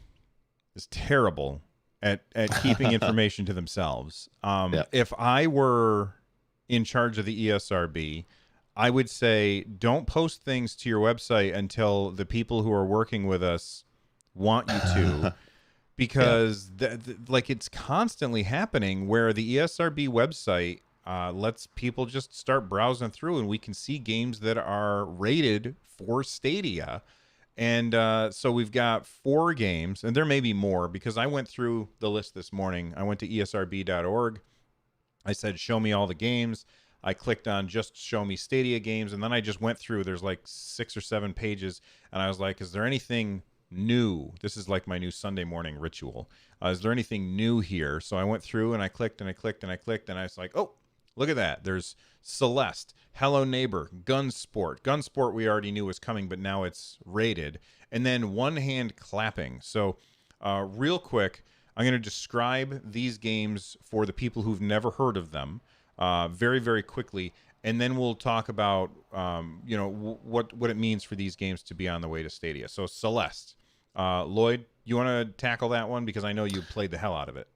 is terrible at keeping information to themselves. If I were in charge of the ESRB, I would say don't post things to your website until the people who are working with us want you to. Because like it's constantly happening where the ESRB website lets people just start browsing through, and we can see games that are rated for Stadia. And so we've got 4 games, and there may be more because I went through the list this morning. I went to esrb.org. I said, show me all the games. I clicked on just show me Stadia games, and then I just went through. There's like 6 or 7 pages, and I was like, is there anything new? This is like my new Sunday morning ritual. Is there anything new here? So I went through and I clicked and I clicked and I clicked, and I was like, oh, look at that. There's Celeste, Hello Neighbor, Gunsport. Gunsport we already knew was coming, but now it's rated. And then One Hand Clapping. So real quick, I'm going to describe these games for the people who've never heard of them very, very quickly. And then we'll talk about, what it means for these games to be on the way to Stadia. So Celeste. Lloyd, you want to tackle that one? Because I know you played the hell out of it.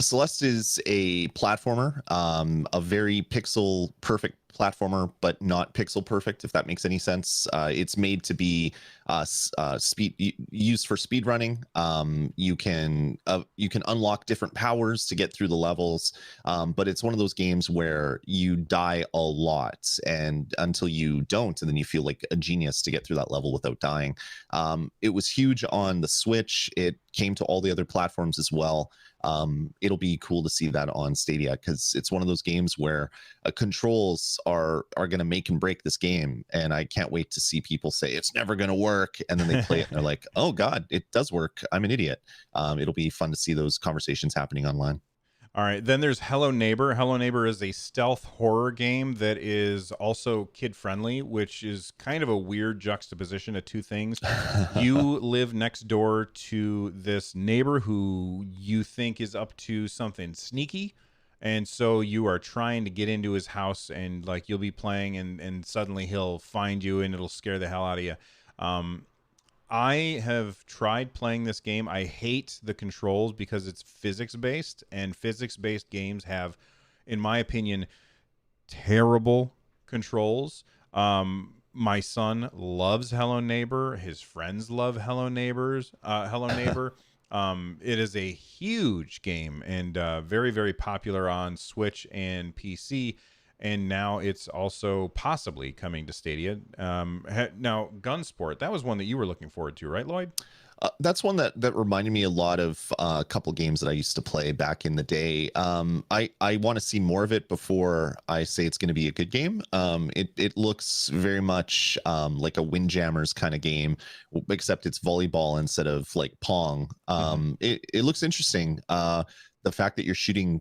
Celeste is a platformer, a very pixel perfect platformer, but not pixel perfect, if that makes any sense. It's made to be used for speed running. You can unlock different powers to get through the levels, but it's one of those games where you die a lot, and until you don't, and then you feel like a genius to get through that level without dying. It was huge on the Switch. It came to all the other platforms as well. It'll be cool to see that on Stadia, because it's one of those games where controls are going to make and break this game, and I can't wait to see people say it's never going to work, and then they play it and they're like, oh god, it does work, I'm an idiot. It'll be fun to see those conversations happening online. All right, then there's Hello Neighbor. Hello Neighbor is a stealth horror game that is also kid-friendly, which is kind of a weird juxtaposition of two things. You live next door to this neighbor who you think is up to something sneaky, and so you are trying to get into his house, and like you'll be playing, and suddenly he'll find you, and it'll scare the hell out of you. I have tried playing this game. I hate the controls because it's physics-based, and physics-based games have, in my opinion, terrible controls. My son loves Hello Neighbor. His friends love Hello Neighbor. It is a huge game and very, very popular on Switch and PC. And now it's also possibly coming to Stadia. Now, Gunsport, that was one that you were looking forward to, right, Lloyd? That's one that reminded me a lot of a couple games that I used to play back in the day. I want to see more of it before I say it's going to be a good game. It looks very much like a Windjammers kind of game, except it's volleyball instead of like Pong. It looks interesting. The fact that you're shooting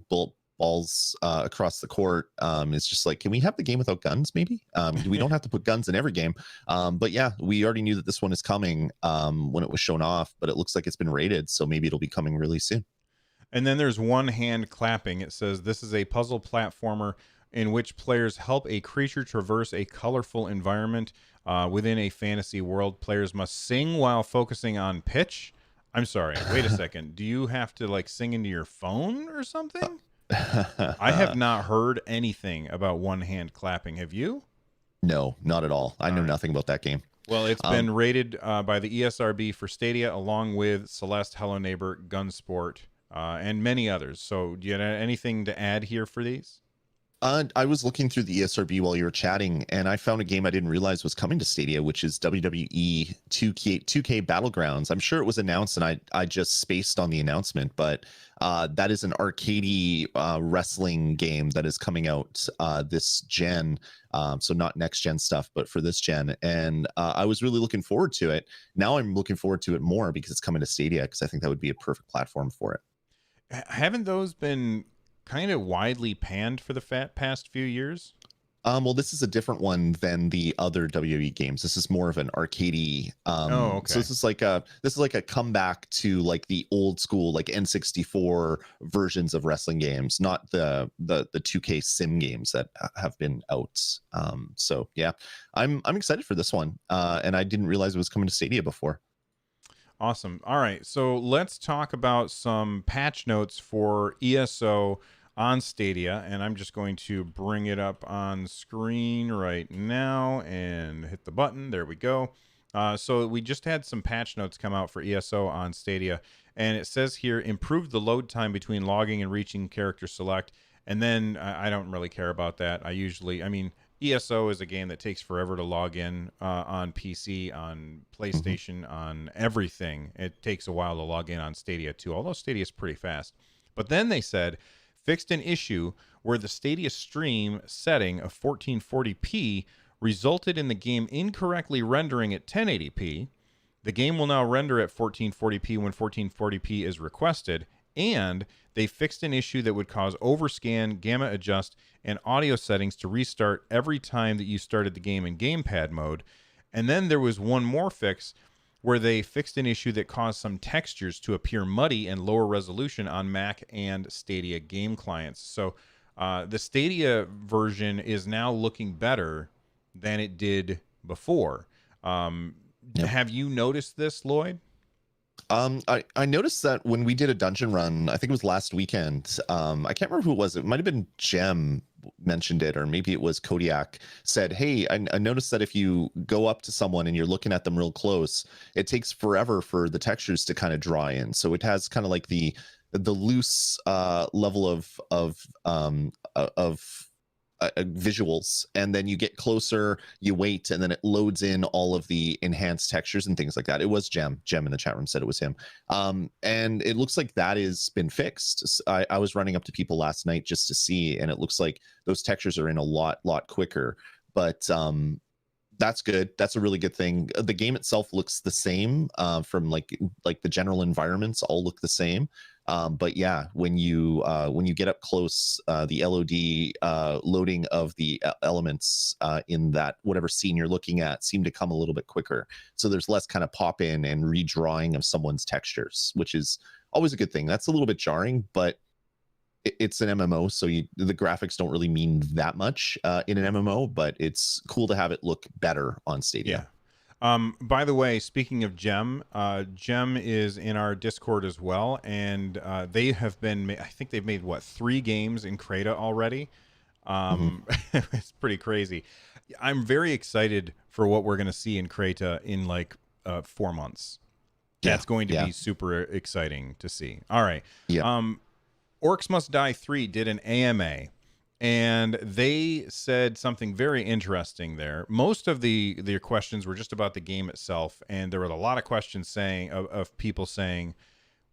balls across the court is just like, can we have the game without guns? Maybe we don't have to put guns in every game. But yeah, we already knew that this one is coming when it was shown off, but it looks like it's been rated, so maybe it'll be coming really soon. And then there's one hand clapping. It says this is a puzzle platformer in which players help a creature traverse a colorful environment within a fantasy world. Players must sing while focusing on pitch. I'm sorry, wait a second. Do you have to like sing into your phone or something? I have not heard anything about one hand clapping. Have you? No, not at all. I know nothing about that game. Well, it's been rated by the ESRB for Stadia, along with Celeste, Hello Neighbor, Gunsport, and many others. So do you have anything to add here for these? I was looking through the ESRB while you were chatting, and I found a game I didn't realize was coming to Stadia, which is WWE 2K Battlegrounds. I'm sure it was announced, and I just spaced on the announcement, but that is an arcadey wrestling game that is coming out this gen. So not next gen stuff, but for this gen. And I was really looking forward to it. Now I'm looking forward to it more because it's coming to Stadia, because I think that would be a perfect platform for it. Haven't those been kind of widely panned for the past few years? Well, this is a different one than the other WWE games. This is more of an arcadey. Okay. So this is like a comeback to like the old school like N64 versions of wrestling games, not the 2K sim games that have been out. So yeah, I'm excited for this one, and I didn't realize it was coming to Stadia before. Awesome. All right, so let's talk about some patch notes for ESO on Stadia, and I'm just going to bring it up on screen right now and hit the button. There we go. So we just had some patch notes come out for ESO on Stadia, and it says here, improve the load time between logging and reaching character select. And then I don't really care about that. I mean, ESO is a game that takes forever to log in on PC, on PlayStation, on everything. It takes a while to log in on Stadia too, although Stadia is pretty fast. But then they said, fixed an issue where the Stadia stream setting of 1440p resulted in the game incorrectly rendering at 1080p. The game will now render at 1440p when 1440p is requested, and they fixed an issue that would cause overscan, gamma adjust, and audio settings to restart every time that you started the game in gamepad mode. And then there was one more fix where they fixed an issue that caused some textures to appear muddy and lower resolution on Mac and Stadia game clients. So the Stadia version is now looking better than it did before. Have you noticed this, Lloyd? I noticed that when we did a dungeon run, I think it was last weekend. I can't remember who it was. It might have been Jem mentioned it, or maybe it was Kodiak said, hey, I noticed that if you go up to someone and you're looking at them real close, it takes forever for the textures to kind of dry in. So it has kind of like the loose level of visuals, and then you get closer, you wait, and then it loads in all of the enhanced textures and things like that. It was Jem in the chat room said it was him. And it looks like that has been fixed. I was running up to people last night just to see, and it looks like those textures are in a lot quicker. But that's good. That's a really good thing. The game itself looks the same, from like the general environments all look the same. But yeah, when you get up close, the LOD loading of the elements in that whatever scene you're looking at seem to come a little bit quicker. So there's less kind of pop in and redrawing of someone's textures, which is always a good thing. That's a little bit jarring, but it's an MMO, so the graphics don't really mean that much in an MMO, but it's cool to have it look better on Stadia. Yeah. By the way, speaking of Jem, Jem is in our Discord as well, and they have been, I think they've made, 3 games in Crayta already. It's pretty crazy. I'm very excited for what we're going to see in Crayta in 4 months. That's going to be super exciting to see. All right. Yeah. Orcs Must Die 3 did an AMA, And they said something very interesting there. Most of their questions were just about the game itself, and there were a lot of questions saying of people saying,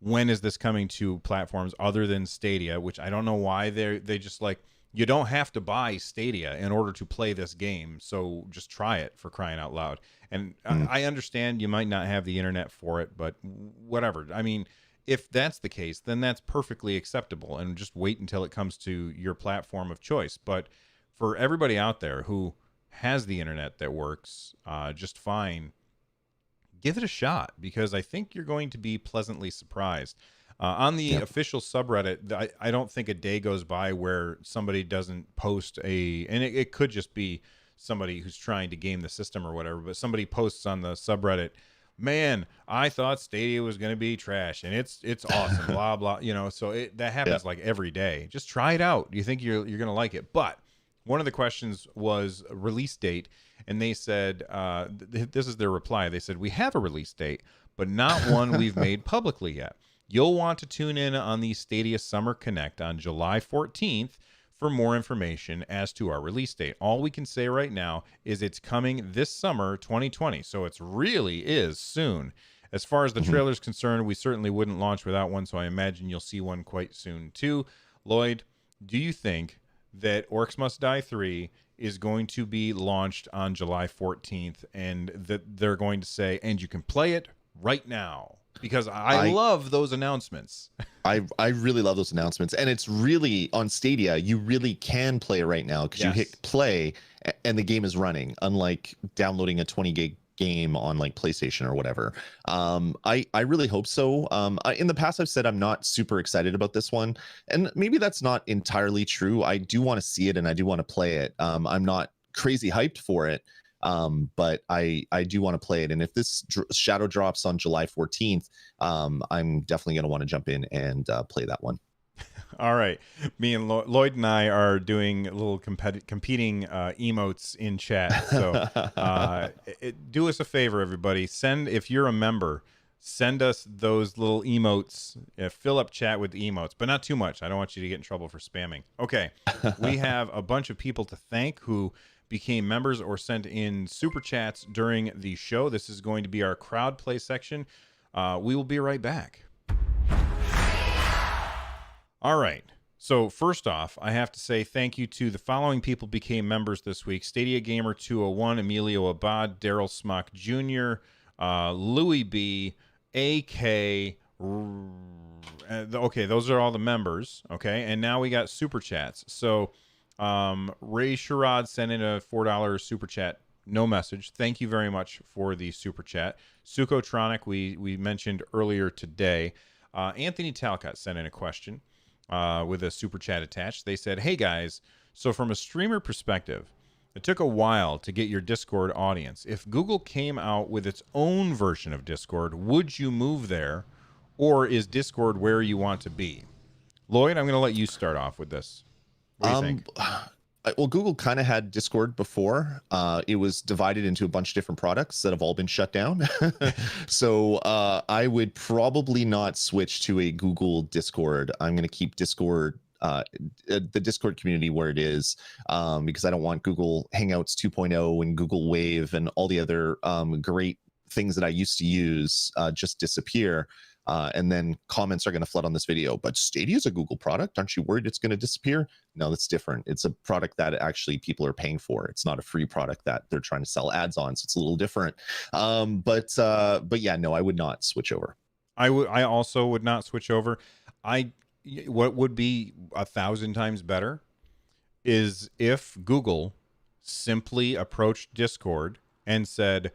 when is this coming to platforms other than Stadia? Which I don't know why they just like, you don't have to buy Stadia in order to play this game, so just try it, for crying out loud. And I understand you might not have the internet for it, but whatever. I mean, if that's the case, then that's perfectly acceptable, and just wait until it comes to your platform of choice. But for everybody out there who has the internet that works just fine, give it a shot, because I think you're going to be pleasantly surprised. On the official subreddit, I don't think a day goes by where somebody doesn't post and it could just be somebody who's trying to game the system or whatever, but somebody posts on the subreddit, man, I thought Stadia was going to be trash, and it's awesome, blah, blah, so that happens like every day. Just try it out. You think you're going to like it. But one of the questions was a release date, and they said, this is their reply. They said, we have a release date, but not one we've made publicly yet. You'll want to tune in on the Stadia Summer Connect on July 14th for more information as to our release date. All we can say right now is it's coming this summer, 2020, so it really is soon. As far as the trailer's concerned, we certainly wouldn't launch without one, so I imagine you'll see one quite soon too. Lloyd, do you think that Orcs Must Die 3 is going to be launched on July 14th, and that they're going to say, and you can play it right now? Because I love those announcements. I really love those announcements, and it's really on Stadia. You really can play it right now, because you hit play and the game is running, unlike downloading a 20 gig game on like PlayStation or whatever. I really hope so. In the past, I've said I'm not super excited about this one, and maybe that's not entirely true. I do want to see it, and I do want to play it. I'm not crazy hyped for it. But I do want to play it, and if this shadow drops on July 14th, I'm definitely going to want to jump in and play that one. All right, me and Lloyd and I are doing a little competing emotes in chat, so do us a favor, everybody. If you're a member, send us those little emotes. Fill up chat with emotes, but not too much. I don't want you to get in trouble for spamming. Okay, we have a bunch of people to thank who became members or sent in super chats during the show. This is going to be our crowd play section. We will be right back. All right. So first off, I have to say thank you to the following people became members this week: Stadia Gamer 201, Emilio Abad, Daryl Smock Jr., Louis B, AK. Okay, those are all the members. Okay, and now we got super chats. So Ray Sherrod sent in a $4 super chat, no message. Thank you very much for the super chat. Sukotronic, we mentioned earlier today. Anthony Talcott sent in a question with a super chat attached. They said, hey guys, so from a streamer perspective, it took a while to get your Discord audience. If Google came out with its own version of Discord, would you move there, or is Discord where you want to be? Lloyd, I'm going to let you start off with this. What do you think? Well, Google kind of had Discord before. It was divided into a bunch of different products that have all been shut down. So I would probably not switch to a Google Discord. I'm going to keep Discord, the Discord community where it is, because I don't want Google Hangouts 2.0 and Google Wave and all the other great things that I used to use just disappear. And then comments are going to flood on this video. But Stadia is a Google product. Aren't you worried it's going to disappear? No, that's different. It's a product that actually people are paying for. It's not a free product that they're trying to sell ads on. So it's a little different. But yeah, no, I would not switch over. I also would not switch over. What would be 1,000 times better is if Google simply approached Discord and said,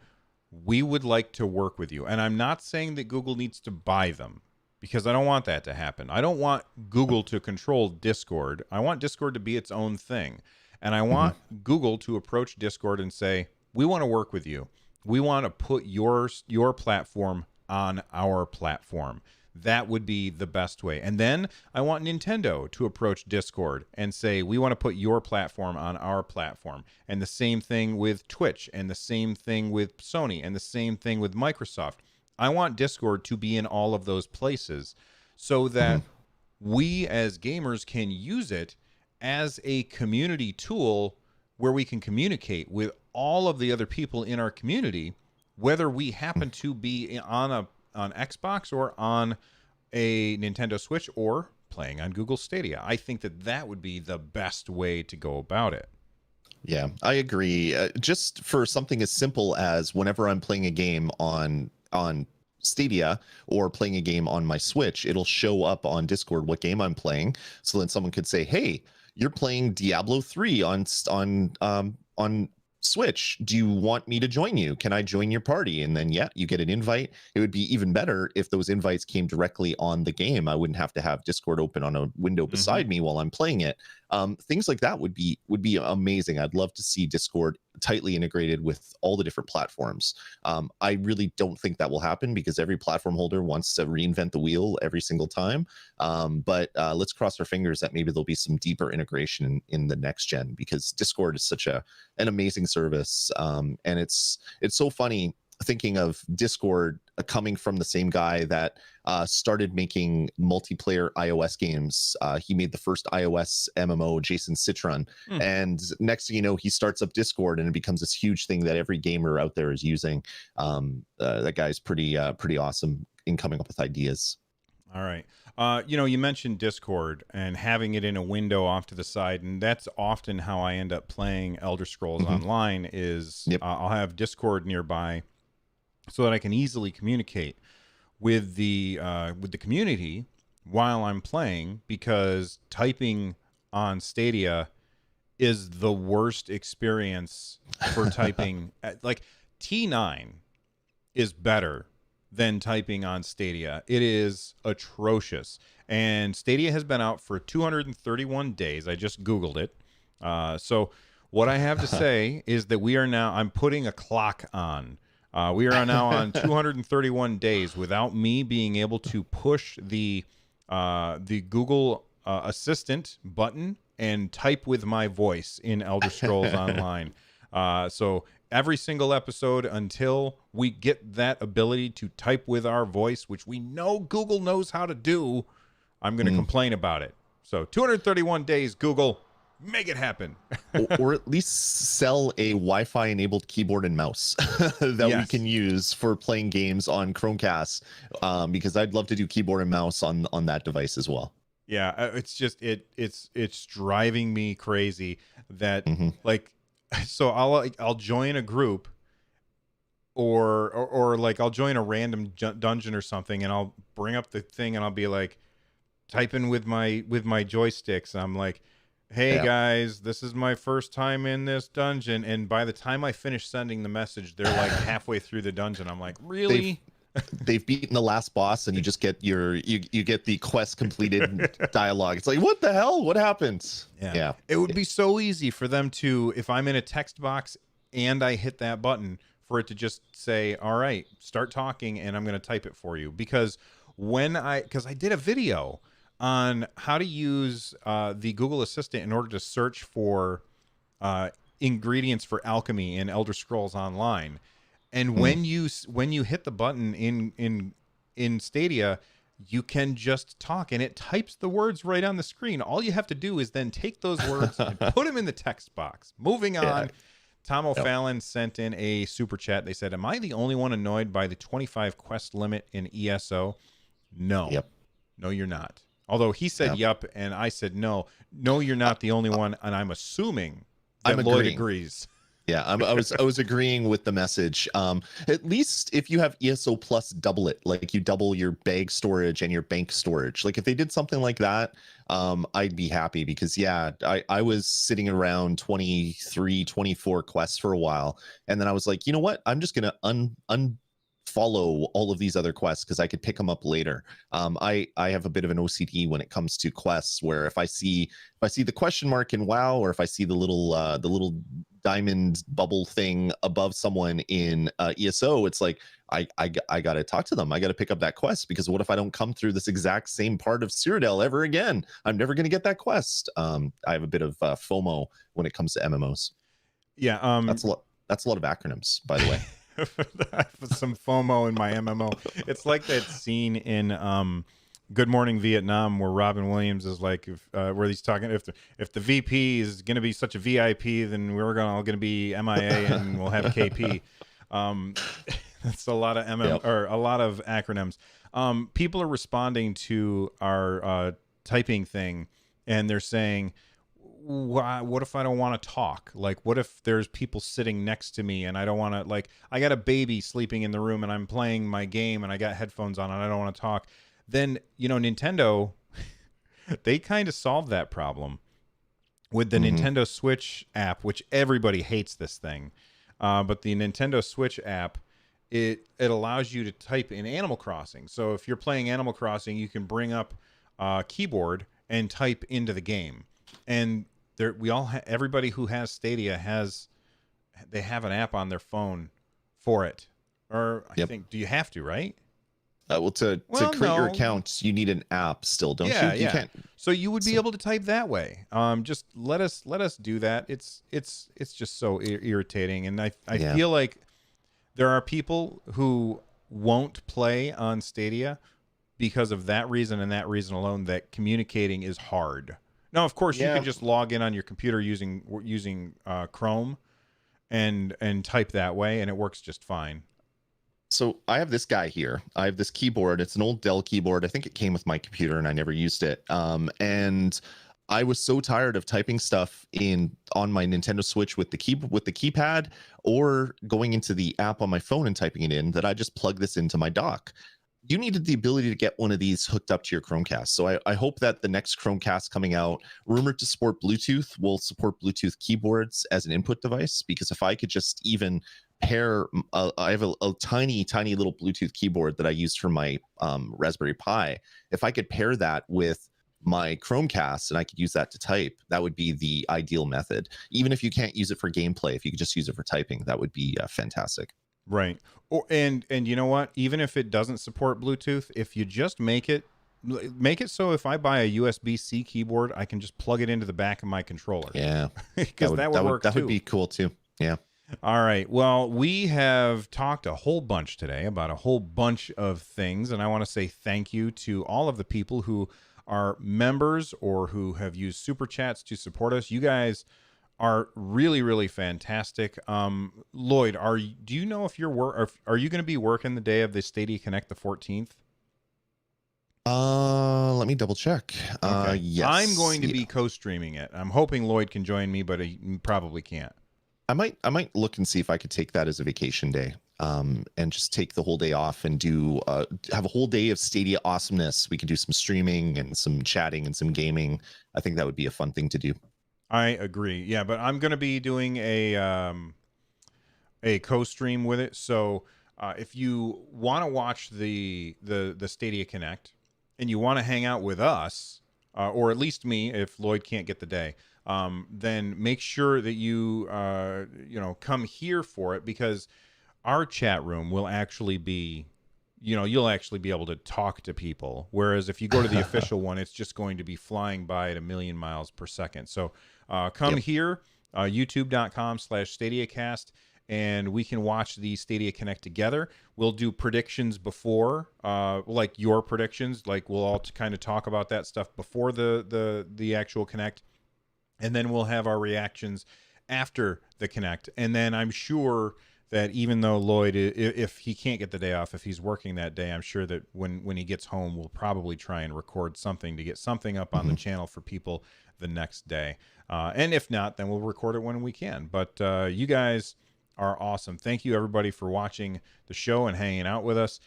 we would like to work with you. And I'm not saying that Google needs to buy them, because I don't want that to happen. I don't want Google to control Discord. I want Discord to be its own thing. And I want Google to approach Discord and say, we want to work with you. We want to put your platform on our platform. That would be the best way. And then I want Nintendo to approach Discord and say, we want to put your platform on our platform. And the same thing with Twitch, and the same thing with Sony, and the same thing with Microsoft. I want Discord to be in all of those places so that we as gamers can use it as a community tool where we can communicate with all of the other people in our community, whether we happen to be on Xbox or on a Nintendo Switch or playing on Google Stadia. I think that would be the best way to go about it. Yeah, I agree. Just for something as simple as whenever I'm playing a game on Stadia or playing a game on my Switch, it'll show up on Discord what game I'm playing. So then someone could say, "Hey, you're playing Diablo 3 on Switch. Do you want me to join you? Can I join your party?" And then, yeah, you get an invite. It would be even better if those invites came directly on the game. I wouldn't have to have Discord open on a window beside me while I'm playing it. Things like that would be amazing. I'd love to see Discord tightly integrated with all the different platforms. I really don't think that will happen because every platform holder wants to reinvent the wheel every single time. But let's cross our fingers that maybe there'll be some deeper integration in the next gen, because Discord is such an amazing service. And it's so funny thinking of Discord coming from the same guy that started making multiplayer iOS games. He made the first iOS MMO, Jason Citron. And next thing you know, he starts up Discord and it becomes this huge thing that every gamer out there is using. That guy's pretty awesome in coming up with ideas. All right. You mentioned Discord and having it in a window off to the side, and that's often how I end up playing Elder Scrolls Online is I'll have Discord nearby so that I can easily communicate with the community while I'm playing, because typing on Stadia is the worst experience for typing. Like T9 is better than typing on Stadia. It is atrocious. And Stadia has been out for 231 days. I just Googled it. So what I have to say is that I'm putting a clock on. We are now on 231 days without me being able to push the Google Assistant button and type with my voice in Elder Scrolls Online. So every single episode until we get that ability to type with our voice, which we know Google knows how to do, I'm going to complain about it. So 231 days, Google, make it happen. or at least sell a Wi-Fi enabled keyboard and mouse that we can use for playing games on Chromecast, because I'd love to do keyboard and mouse on that device as well. Yeah, it's just it's driving me crazy that so I'll join a group or like I'll join a random dungeon or something, and I'll bring up the thing and I'll be like typing with my joysticks. I'm like, "Hey guys, this is my first time in this dungeon," and by the time I finish sending the message, they're like halfway through the dungeon. I'm like, "Really?" They've beaten the last boss, and you just get you get the quest completed dialogue. It's like, what the hell? What happened? Yeah. It would be so easy for them to, if I'm in a text box and I hit that button, for it to just say, "All right, start talking," and I'm going to type it for you. Because because I did a video on how to use the Google Assistant in order to search for ingredients for alchemy in Elder Scrolls Online. And when you hit the button in Stadia, you can just talk, and it types the words right on the screen. All you have to do is then take those words and put them in the text box. Moving on, Tom O'Fallon sent in a super chat. They said, "Am I the only one annoyed by the 25 quest limit in ESO?" No. No, you're not. Although he said yup, and I said no. No, you're not the only one, and I'm assuming that Lloyd agrees. Yeah, I was agreeing with the message. At least if you have ESO Plus, double it. Like you double your bag storage and your bank storage. Like if they did something like that, I'd be happy, because I was sitting around 23, 24 quests for a while, and then I was like, you know what? I'm just gonna unfollow all of these other quests because I could pick them up later. I have a bit of an OCD when it comes to quests, where if I see the question mark in WoW, or if I see the little diamond bubble thing above someone in ESO, it's like I gotta talk to them. I gotta pick up that quest, because what if I don't come through this exact same part of Cyrodiil ever again? I'm never gonna get that quest. I have a bit of FOMO when it comes to MMOs. Yeah, that's a lot of acronyms, by the way. I have some FOMO in my MMO. It's like that scene in Good Morning Vietnam, where Robin Williams is like, where he's talking, if the VP is going to be such a VIP, then we're all going to be MIA and we'll have KP. That's a lot of or a lot of acronyms. People are responding to our typing thing, and they're saying, what if I don't want to talk? Like, what if there's people sitting next to me and I don't want to, like, I got a baby sleeping in the room and I'm playing my game and I got headphones on and I don't want to talk. Then, Nintendo, they kind of solved that problem with the Nintendo Switch app, which everybody hates this thing. But the Nintendo Switch app, it allows you to type in Animal Crossing. So if you're playing Animal Crossing, you can bring up a keyboard and type into the game. And everybody who has Stadia they have an app on their phone for it. Or I think, do you have to, right? To create your account, you need an app still, don't you? You can't. So you would be able to type that way. Just let us do that. It's just so irritating, and I feel like there are people who won't play on Stadia because of that reason and that reason alone. That communicating is hard. Now, of course, you can just log in on your computer using Chrome, and type that way, and it works just fine. So I have this guy here. I have this keyboard. It's an old Dell keyboard. I think it came with my computer and I never used it. And I was so tired of typing stuff on my Nintendo Switch with the keypad or going into the app on my phone and typing it in that I just plugged this into my dock. You needed the ability to get one of these hooked up to your Chromecast. So I hope that the next Chromecast coming out, rumored to support Bluetooth, will support Bluetooth keyboards as an input device. Because if I could just even pair, I have a tiny little Bluetooth keyboard that I used for my Raspberry Pi. If I could pair that with my Chromecast and I could use that to type, that would be the ideal method. Even if you can't use it for gameplay, if you could just use it for typing, that would be fantastic. Right. And you know what? Even if it doesn't support Bluetooth, if you just make it so if I buy a USB-C keyboard, I can just plug it into the back of my controller. Yeah. Because that would work too. That would be cool too. Yeah. All right. Well, we have talked a whole bunch today about a whole bunch of things, and I want to say thank you to all of the people who are members or who have used Super Chats to support us. You guys are really, really fantastic. Lloyd, do you know if are you going to be working the day of the Stadia Connect the 14th? Let me double check. Okay. Yes. I'm going to be co-streaming it. I'm hoping Lloyd can join me, but he probably can't. I might look and see if I could take that as a vacation day, and just take the whole day off and have a whole day of Stadia awesomeness. We could do some streaming and some chatting and some gaming. I think that would be a fun thing to do. I agree. Yeah, but I'm going to be doing a co-stream with it. So if you want to watch the Stadia Connect and you want to hang out with us, or at least me, if Lloyd can't get the day, then make sure that you come here for it, because our chat room will actually be, you'll actually be able to talk to people. Whereas if you go to the official one, it's just going to be flying by at 1,000,000 miles per second. So come here, youtube.com/Stadiacast, and we can watch the Stadia Connect together. We'll do predictions before, like your predictions. Like we'll all kind of talk about that stuff before the actual Connect. And then we'll have our reactions after the Connect. And then I'm sure that even though Lloyd, if he can't get the day off, if he's working that day, I'm sure that when he gets home, we'll probably try and record something to get something up on the channel for people the next day. And if not, then we'll record it when we can. But you guys are awesome. Thank you, everybody, for watching the show and hanging out with us.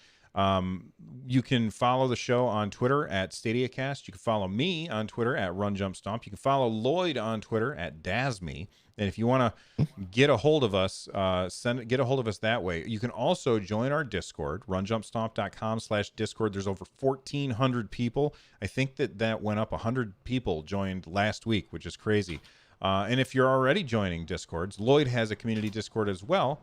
You can follow the show on Twitter at Stadiacast. You can follow me on Twitter at RunJumpStomp. You can follow Lloyd on Twitter at DazMe. And if you want to get a hold of us, get a hold of us that way. You can also join our Discord, runjumpstomp.com/Discord. There's over 1,400 people. I think that went up 100 people joined last week, which is crazy. And if you're already joining Discords, Lloyd has a community Discord as well.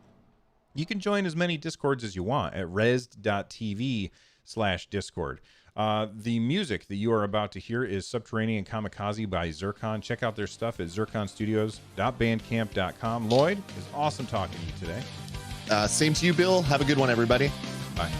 You can join as many Discords as you want at res.tv/Discord. The music that you are about to hear is Subterranean Kamikaze by Zircon. Check out their stuff at zirconstudios.bandcamp.com. Lloyd, it's awesome talking to you today. Same to you, Bill. Have a good one, everybody. Bye.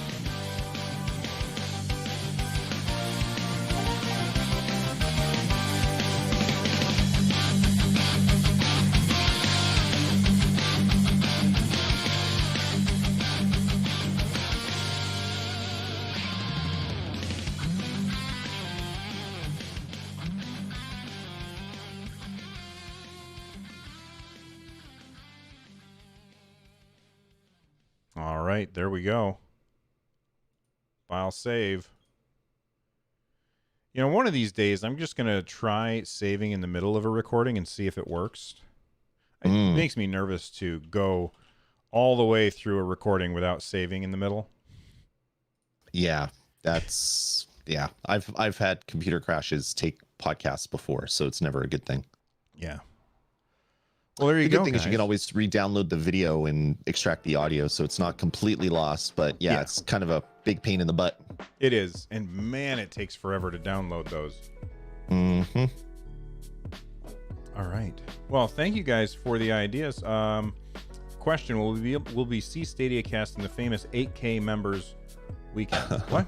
right, there we go. File save. You know, one of these days, I'm just going to try saving in the middle of a recording and see if it works. It makes me nervous to go all the way through a recording without saving in the middle. Yeah, yeah. I've had computer crashes take podcasts before, so it's never a good thing. Yeah. Well, there you the go. good thing guys. is you can always re-download the video and extract the audio, so it's not completely lost. But yeah, it's kind of a big pain in the butt. It is, and man, it takes forever to download those. Mm-hmm. All right. Well, thank you guys for the ideas. Question: Will we see Stadiacast in the famous 8K members weekend? What?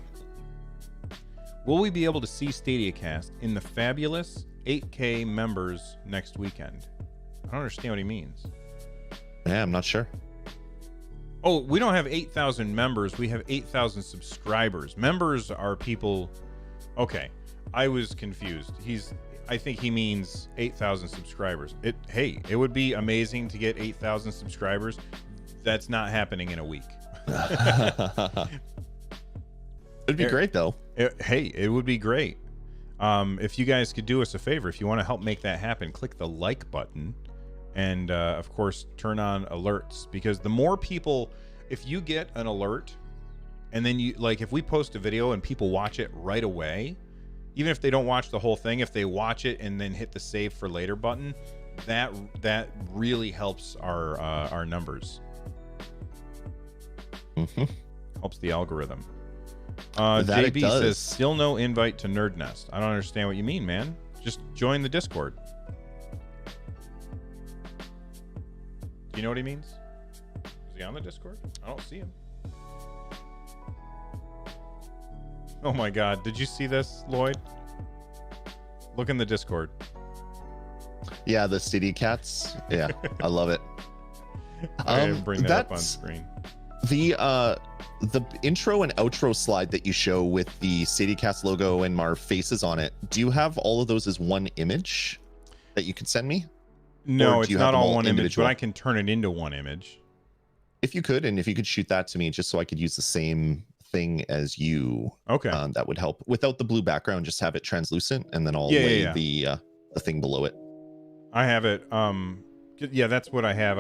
Will we be able to see Stadiacast in the fabulous 8K members next weekend? I don't understand what he means. Yeah, I'm not sure. Oh, we don't have 8,000 members. We have 8,000 subscribers. Members are people. Okay, I was confused. I think he means 8,000 subscribers. It would be amazing to get 8,000 subscribers. That's not happening in a week. It'd be great though. It would be great. If you guys could do us a favor, if you want to help make that happen, click the like button. And, of course, turn on alerts, because the more people, if you get an alert and then if we post a video and people watch it right away, even if they don't watch the whole thing, if they watch it and then hit the save for later button, that really helps our numbers. Mm-hmm. Helps the algorithm. JB says, still no invite to Nerd Nest. I don't understand what you mean, man. Just join the Discord. Do you know what he means? Is he on the Discord? I don't see him. Oh my god, did you see this, Lloyd? Look in the Discord. Yeah, the Stadiacast. Yeah, I love it. Bring that up on screen. The intro and outro slide that you show with the Stadiacast logo and our faces on it, do you have all of those as one image that you could send me? No, it's not all one image, but I can turn it into one image. If you could, and if you could shoot that to me just so I could use the same thing as you. Okay. That would help. Without the blue background, just have it translucent, and then I'll lay the thing below it. I have it. Yeah, that's what I have.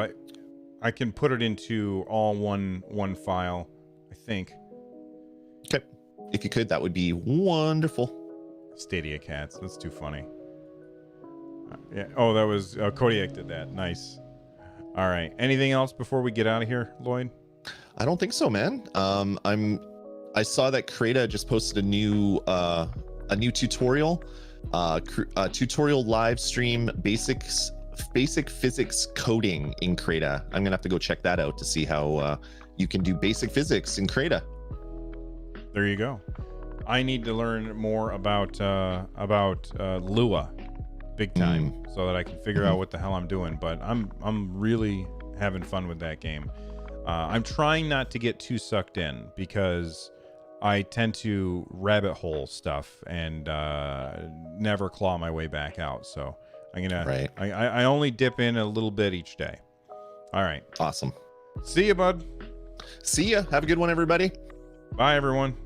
I can put it into all one file, I think. Okay. If you could, that would be wonderful. Stadiacast. That's too funny. Yeah. Oh, that was Kodiak did that. Nice. All right. Anything else before we get out of here, Lloyd? I don't think so, man. I saw that Crayta just posted a new tutorial, tutorial live stream basic physics coding in Crayta. I'm gonna have to go check that out to see how you can do basic physics in Crayta. There you go. I need to learn more about Lua, big time, so that I can figure out what the hell I'm doing. But I'm really having fun with that game. I'm trying not to get too sucked in because I tend to rabbit hole stuff and never claw my way back out. So I'm gonna. I only dip in a little bit each day. All right. Awesome. See ya, bud. See ya. Have a good one, everybody. Bye, everyone.